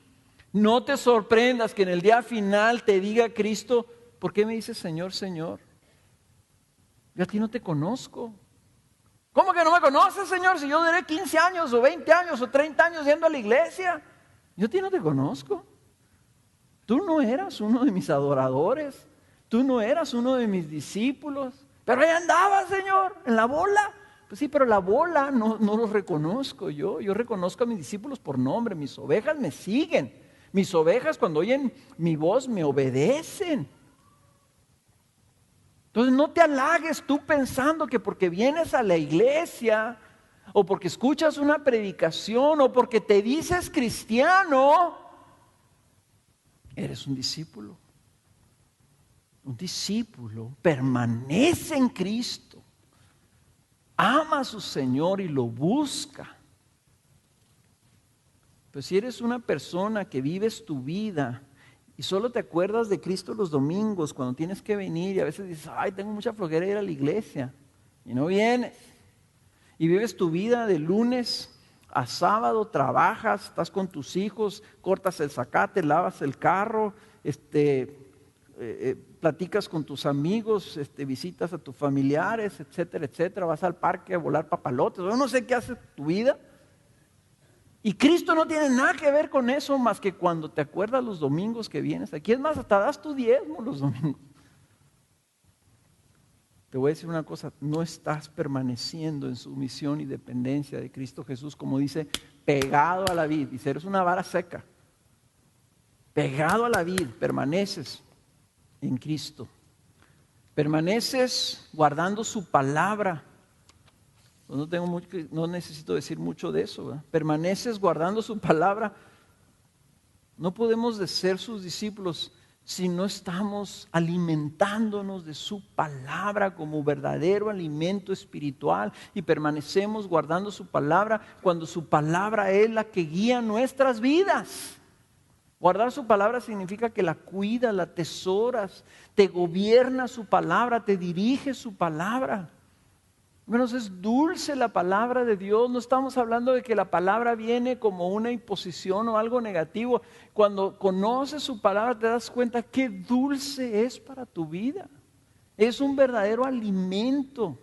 no te sorprendas que en el día final te diga Cristo, ¿por qué me dices Señor, Señor? Yo a ti no te conozco. ¿Cómo que no me conoces, Señor? Si yo duré 15 años o 20 años o 30 años yendo a la iglesia. Yo a ti no te conozco. Tú no eras uno de mis adoradores, tú no eras uno de mis discípulos, pero ahí andabas, Señor, en la bola. Pues sí, pero la bola no los reconozco yo reconozco a mis discípulos por nombre, mis ovejas me siguen, mis ovejas cuando oyen mi voz me obedecen. Entonces no te halagues tú pensando que porque vienes a la iglesia o porque escuchas una predicación o porque te dices cristiano, eres un discípulo. Un discípulo permanece en Cristo, ama a su Señor y lo busca. Pero si eres una persona que vives tu vida y solo te acuerdas de Cristo los domingos cuando tienes que venir y a veces dices, ay, tengo mucha flojera de ir a la iglesia y no vienes, y vives tu vida de lunes a sábado, trabajas, estás con tus hijos, cortas el zacate, lavas el carro, platicas con tus amigos, visitas a tus familiares, etcétera, etcétera, vas al parque a volar papalotes, yo no sé qué hace tu vida. Y Cristo no tiene nada que ver con eso más que cuando te acuerdas los domingos que vienes aquí. Es más, hasta das tu diezmo los domingos. Te voy a decir una cosa, no estás permaneciendo en sumisión y dependencia de Cristo Jesús, como dice, pegado a la vid. Dice, eres una vara seca. Pegado a la vid, permaneces en Cristo. Permaneces guardando su palabra. No necesito decir mucho de eso, ¿verdad? Permaneces guardando su palabra. No podemos ser sus discípulos si no estamos alimentándonos de su palabra como verdadero alimento espiritual y permanecemos guardando su palabra cuando su palabra es la que guía nuestras vidas. Guardar su palabra significa que la cuidas, la atesoras, te gobierna su palabra, te dirige su palabra. Hermanos, es dulce la palabra de Dios. No estamos hablando de que la palabra viene como una imposición o algo negativo. Cuando conoces su palabra te das cuenta qué dulce es para tu vida. Es un verdadero alimento.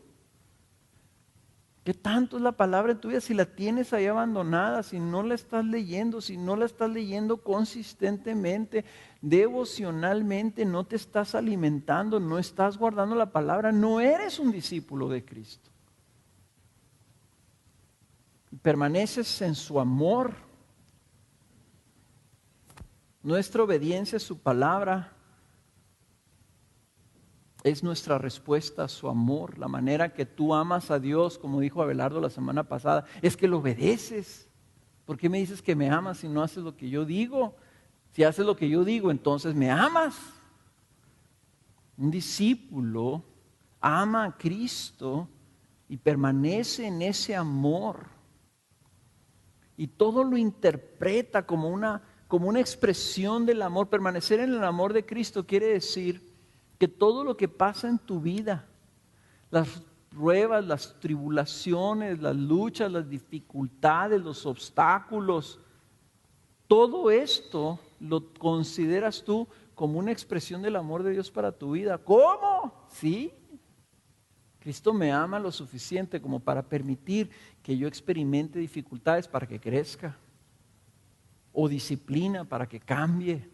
¿Qué tanto es la palabra en tu vida? Si la tienes ahí abandonada, si no la estás leyendo, si no la estás leyendo consistentemente, devocionalmente, no te estás alimentando, no estás guardando la palabra, no eres un discípulo de Cristo. Permaneces en su amor. Nuestra obediencia a su palabra es nuestra respuesta a su amor. La manera que tú amas a Dios, como dijo Abelardo la semana pasada, es que lo obedeces. ¿Por qué me dices que me amas si no haces lo que yo digo? Si haces lo que yo digo, entonces me amas. Un discípulo ama a Cristo y permanece en ese amor. Y todo lo interpreta como una expresión del amor. Permanecer en el amor de Cristo quiere decir que todo lo que pasa en tu vida, las pruebas, las tribulaciones, las luchas, las dificultades, los obstáculos, todo esto lo consideras tú como una expresión del amor de Dios para tu vida. ¿Cómo? Sí. Cristo me ama lo suficiente como para permitir que yo experimente dificultades para que crezca, o disciplina para que cambie.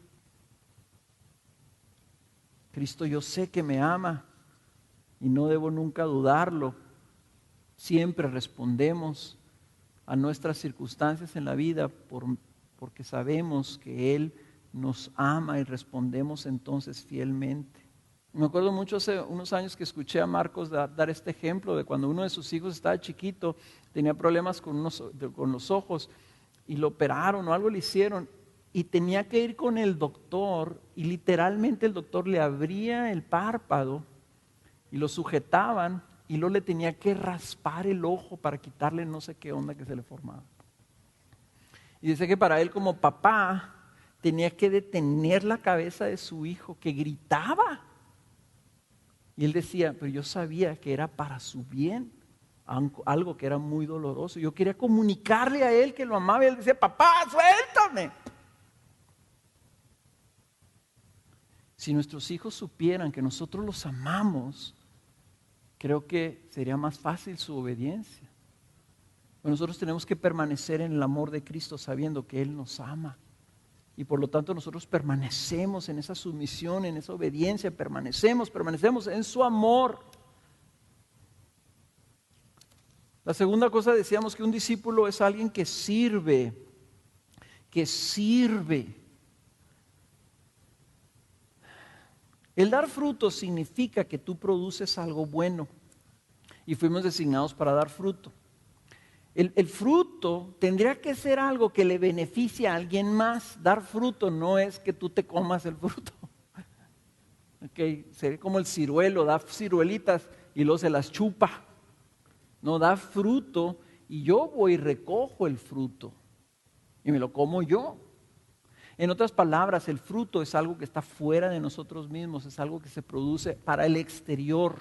Cristo, yo sé que me ama y no debo nunca dudarlo. Siempre respondemos a nuestras circunstancias en la vida porque sabemos que Él nos ama y respondemos entonces fielmente. Me acuerdo mucho hace unos años que escuché a Marcos dar este ejemplo de cuando uno de sus hijos estaba chiquito, tenía problemas con los ojos y lo operaron o algo le hicieron y tenía que ir con el doctor y literalmente el doctor le abría el párpado y lo sujetaban y luego le tenía que raspar el ojo para quitarle no sé qué onda que se le formaba. Y dice que para él como papá tenía que detener la cabeza de su hijo que gritaba. Y él decía, pero yo sabía que era para su bien, algo que era muy doloroso. Yo quería comunicarle a él que lo amaba y él decía, papá, suéltame. Si nuestros hijos supieran que nosotros los amamos, creo que sería más fácil su obediencia. Pero nosotros tenemos que permanecer en el amor de Cristo sabiendo que Él nos ama. Y por lo tanto nosotros permanecemos en esa sumisión, en esa obediencia, permanecemos en su amor. La segunda cosa decíamos que un discípulo es alguien que sirve. El dar fruto significa que tú produces algo bueno y fuimos designados para dar fruto. El fruto tendría que ser algo que le beneficie a alguien más. Dar fruto no es que tú te comas el fruto. Sería como el ciruelo, da ciruelitas y luego se las chupa. No, da fruto y yo voy y recojo el fruto y me lo como yo. En otras palabras, el fruto es algo que está fuera de nosotros mismos, es algo que se produce para el exterior.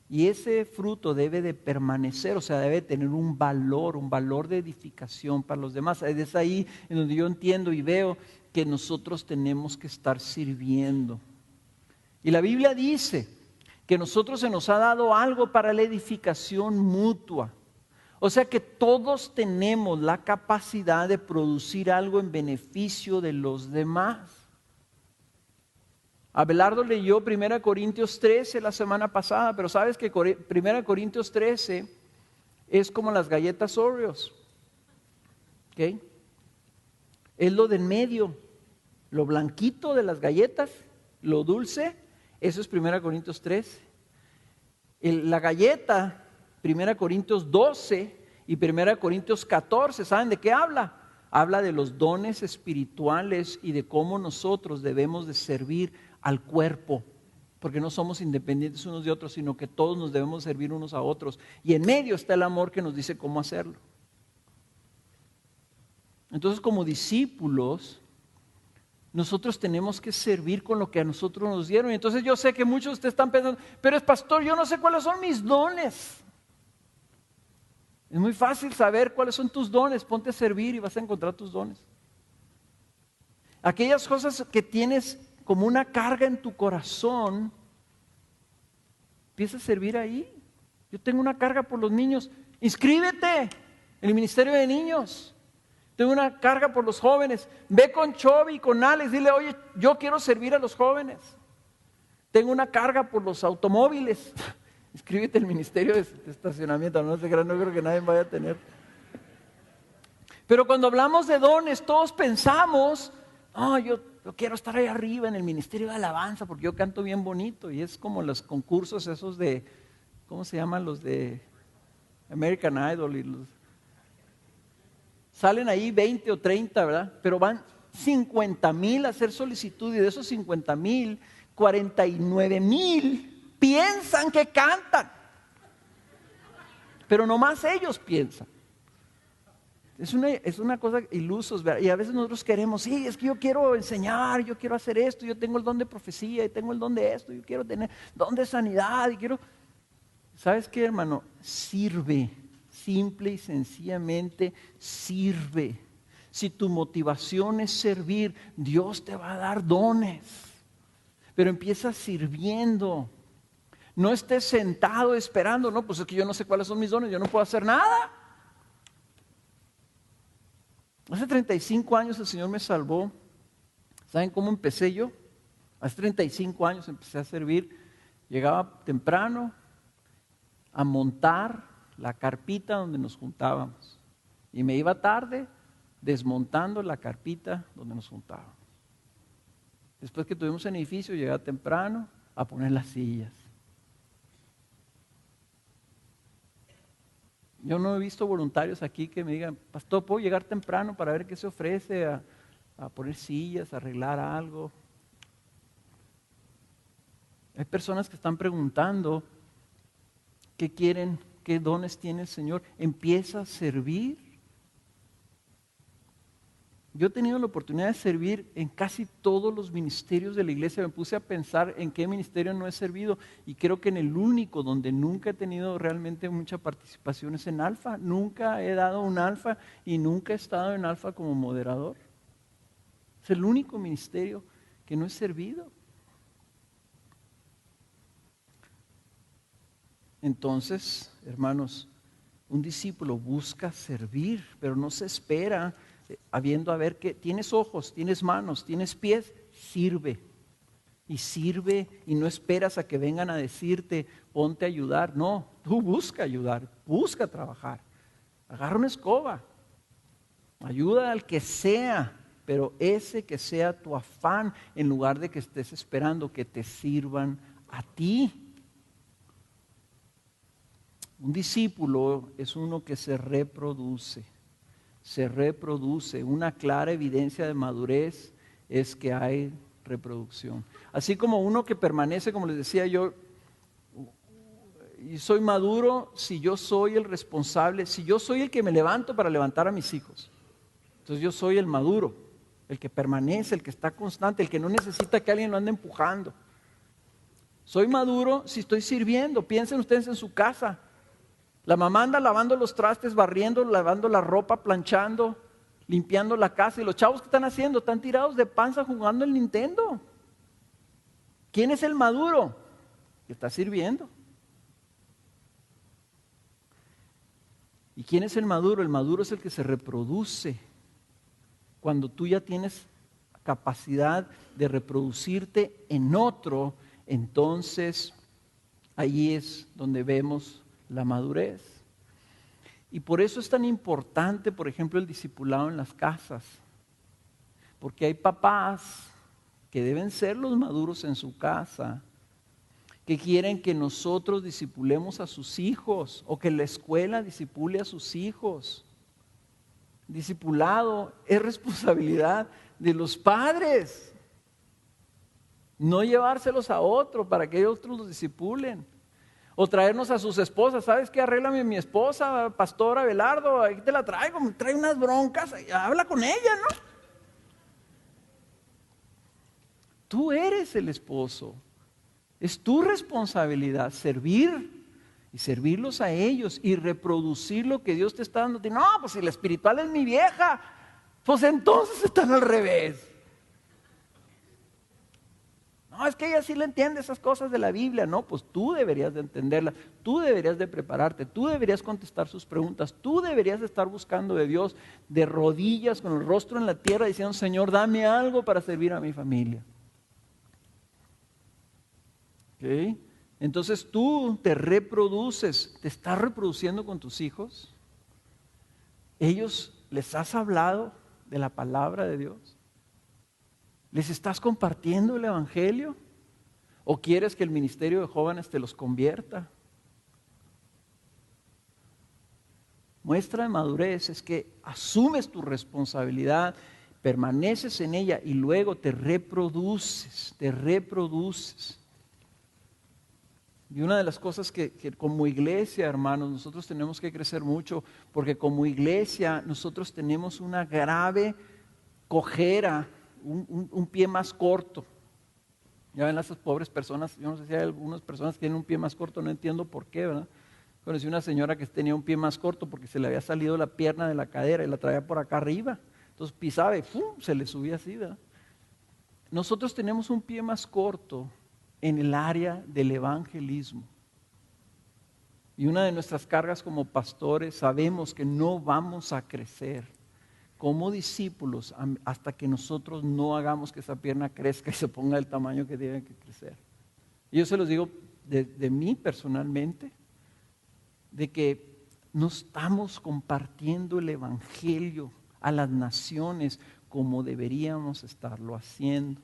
Y ese fruto debe de permanecer, o sea, debe tener un valor de edificación para los demás. Es ahí en donde yo entiendo y veo que nosotros tenemos que estar sirviendo. Y la Biblia dice que a nosotros se nos ha dado algo para la edificación mutua. O sea que todos tenemos la capacidad de producir algo en beneficio de los demás. Abelardo leyó 1 Corintios 13 la semana pasada, pero sabes que 1 Corintios 13 es como las galletas Oreos. ¿Okay? Es lo del medio, lo blanquito de las galletas, lo dulce, eso es 1 Corintios 13. La galleta, 1 Corintios 12 y 1 Corintios 14, ¿saben de qué habla? Habla de los dones espirituales y de cómo nosotros debemos de servir al cuerpo, porque no somos independientes unos de otros, sino que todos nos debemos servir unos a otros. Y en medio está el amor que nos dice cómo hacerlo. Entonces, como discípulos, nosotros tenemos que servir con lo que a nosotros nos dieron. Y entonces yo sé que muchos de ustedes están pensando, pero es pastor, yo no sé cuáles son mis dones. Es muy fácil saber cuáles son tus dones. Ponte a servir y vas a encontrar tus dones. Aquellas cosas que tienes como una carga en tu corazón, empieza a servir ahí. Yo tengo una carga por los niños. Inscríbete en el ministerio de niños. Tengo una carga por los jóvenes. Ve con Chovy y con Alex. Dile, oye, yo quiero servir a los jóvenes. Tengo una carga por los automóviles. Inscríbete en el ministerio de estacionamiento. No creo que nadie vaya a tener. Pero cuando hablamos de dones, todos pensamos, yo quiero estar ahí arriba en el ministerio de alabanza porque yo canto bien bonito. Y es como los concursos esos de, ¿cómo se llaman? Los de American Idol. Y salen ahí 20 o 30, ¿verdad? Pero van 50,000 a hacer solicitud y de esos 50,000, 49,000 piensan que cantan. Pero nomás ellos piensan. Es una cosa ilusos, ¿verdad? Y a veces nosotros queremos, sí, es que yo quiero enseñar, yo quiero hacer esto, yo tengo el don de profecía, y tengo el don de esto, yo quiero tener don de sanidad, y quiero... ¿Sabes qué, hermano? Sirve, simple y sencillamente sirve. Si tu motivación es servir, Dios te va a dar dones, pero empieza sirviendo. No estés sentado esperando, no, pues es que yo no sé cuáles son mis dones, yo no puedo hacer nada. Hace 35 años el Señor me salvó. ¿Saben cómo empecé yo? Hace 35 años empecé a servir. Llegaba temprano a montar la carpita donde nos juntábamos. Y me iba tarde desmontando la carpita donde nos juntábamos. Después que tuvimos el edificio, llegaba temprano a poner las sillas. Yo no he visto voluntarios aquí que me digan, pastor, ¿puedo llegar temprano para ver qué se ofrece a poner sillas, a arreglar algo? Hay personas que están preguntando qué quieren, qué dones tiene el Señor. Empieza a servir. Yo he tenido la oportunidad de servir en casi todos los ministerios de la iglesia. Me puse a pensar en qué ministerio no he servido y creo que en el único donde nunca he tenido realmente mucha participación es en Alfa. Nunca he dado un Alfa y nunca he estado en Alfa como moderador. Es el único ministerio que no he servido. Entonces, hermanos, un discípulo busca servir, pero no se espera a ver que tienes ojos, tienes manos, tienes pies, sirve. Y sirve y no esperas a que vengan a decirte, ponte a ayudar. No, tú busca ayudar, busca trabajar. Agarra una escoba, ayuda al que sea, pero ese que sea tu afán en lugar de que estés esperando que te sirvan a ti. Un discípulo es uno que se reproduce. Una clara evidencia de madurez es que hay reproducción. Así como uno que permanece, como les decía yo, y soy maduro si yo soy el responsable, si yo soy el que me levanto para levantar a mis hijos. Entonces yo soy el maduro, el que permanece, el que está constante, el que no necesita que alguien lo ande empujando. Soy maduro si estoy sirviendo. Piensen ustedes en su casa. La mamá anda lavando los trastes, barriendo, lavando la ropa, planchando, limpiando la casa. Y los chavos que están haciendo, están tirados de panza jugando el Nintendo. ¿Quién es el maduro? Que está sirviendo. ¿Y quién es el maduro? El maduro es el que se reproduce. Cuando tú ya tienes capacidad de reproducirte en otro, entonces ahí es donde vemos la madurez. Y por eso es tan importante, por ejemplo, el discipulado en las casas. Porque hay papás que deben ser los maduros en su casa, que quieren que nosotros discipulemos a sus hijos o que la escuela discipule a sus hijos. Discipulado es responsabilidad de los padres, no llevárselos a otro para que otros los discipulen. O traernos a sus esposas. ¿Sabes qué? Arréglame a mi esposa, pastora Abelardo, aquí te la traigo, me trae unas broncas, habla con ella, ¿no? Tú eres el esposo. Es tu responsabilidad servir y servirlos a ellos y reproducir lo que Dios te está dando. No, pues si la espiritual es mi vieja, pues entonces están al revés. No, es que ella sí le entiende esas cosas de la Biblia. No, pues tú deberías de entenderlas, tú deberías de prepararte, tú deberías contestar sus preguntas, tú deberías de estar buscando de Dios de rodillas, con el rostro en la tierra, diciendo, Señor, dame algo para servir a mi familia. ¿Okay? Entonces tú te reproduces, te estás reproduciendo con tus hijos. ¿Ellos les has hablado de la palabra de Dios? ¿Les estás compartiendo el evangelio? ¿O quieres que el ministerio de jóvenes te los convierta? Muestra de madurez es que asumes tu responsabilidad, permaneces en ella y luego te reproduces. Y una de las cosas que como iglesia, hermanos, nosotros tenemos que crecer mucho, porque como iglesia nosotros tenemos una grave cojera, un pie más corto. Ya ven esas pobres personas, yo no sé si hay algunas personas que tienen un pie más corto, no entiendo por qué, ¿verdad? Conocí una señora que tenía un pie más corto porque se le había salido la pierna de la cadera y la traía por acá arriba. Entonces pisaba y ¡fum!, se le subía así, ¿verdad? Nosotros tenemos un pie más corto en el área del evangelismo. Y una de nuestras cargas como pastores, sabemos que no vamos a crecer como discípulos hasta que nosotros no hagamos que esa pierna crezca y se ponga el tamaño que tiene que crecer. Y yo se los digo de mí personalmente, de que no estamos compartiendo el evangelio a las naciones como deberíamos estarlo haciendo.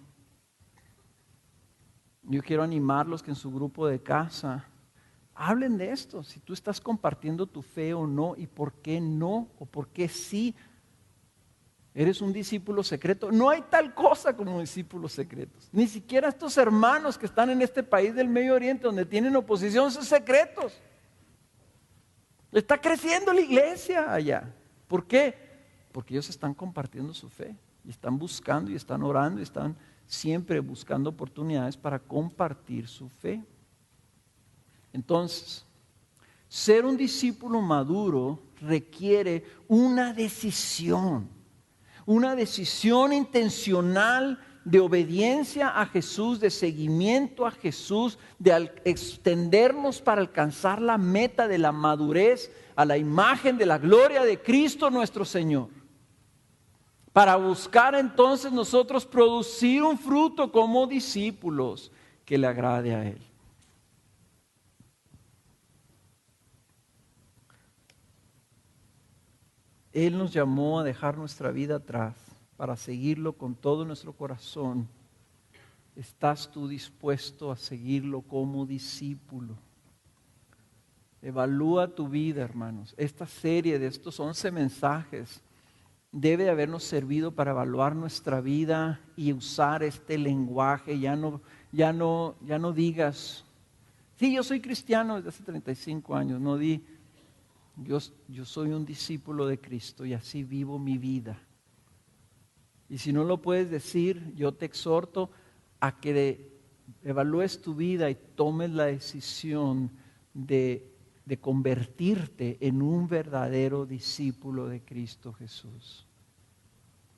Yo quiero animarlos que en su grupo de casa hablen de esto, si tú estás compartiendo tu fe o no, y por qué no, o por qué sí. ¿Eres un discípulo secreto? No hay tal cosa como discípulos secretos. Ni siquiera estos hermanos que están en este país del Medio Oriente donde tienen oposición son secretos. Está creciendo la iglesia allá. ¿Por qué? Porque ellos están compartiendo su fe y están buscando y están orando y están siempre buscando oportunidades para compartir su fe. Entonces, ser un discípulo maduro requiere una decisión intencional de obediencia a Jesús, de seguimiento a Jesús, de extendernos para alcanzar la meta de la madurez a la imagen de la gloria de Cristo nuestro Señor. Para buscar entonces nosotros producir un fruto como discípulos que le agrade a Él. Él nos llamó a dejar nuestra vida atrás para seguirlo con todo nuestro corazón, ¿estás tú dispuesto a seguirlo como discípulo? Evalúa tu vida, hermanos. Esta serie de estos 11 mensajes debe habernos servido para evaluar nuestra vida y usar este lenguaje. Ya no digas, sí, yo soy cristiano desde hace 35 años. No di, yo soy un discípulo de Cristo y así vivo mi vida. Y si no lo puedes decir, yo te exhorto a que evalúes tu vida y tomes la decisión de convertirte en un verdadero discípulo de Cristo Jesús.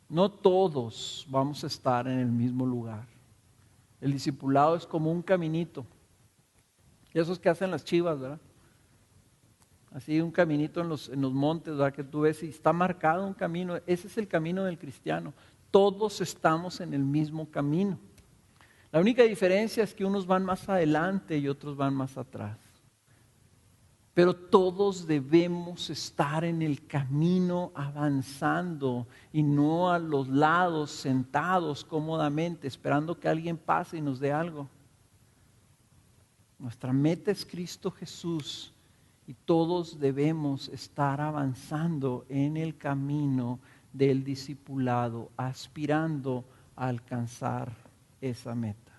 No todos vamos a estar en el mismo lugar. El discipulado es como un caminito. Esos que hacen las chivas, ¿verdad? Así un caminito en los montes, ¿verdad? Que tú ves y está marcado un camino. Ese es el camino del cristiano. Todos estamos en el mismo camino. La única diferencia es que unos van más adelante y otros van más atrás. Pero todos debemos estar en el camino avanzando y no a los lados sentados cómodamente esperando que alguien pase y nos dé algo. Nuestra meta es Cristo Jesús y todos debemos estar avanzando en el camino del discipulado, aspirando a alcanzar esa meta.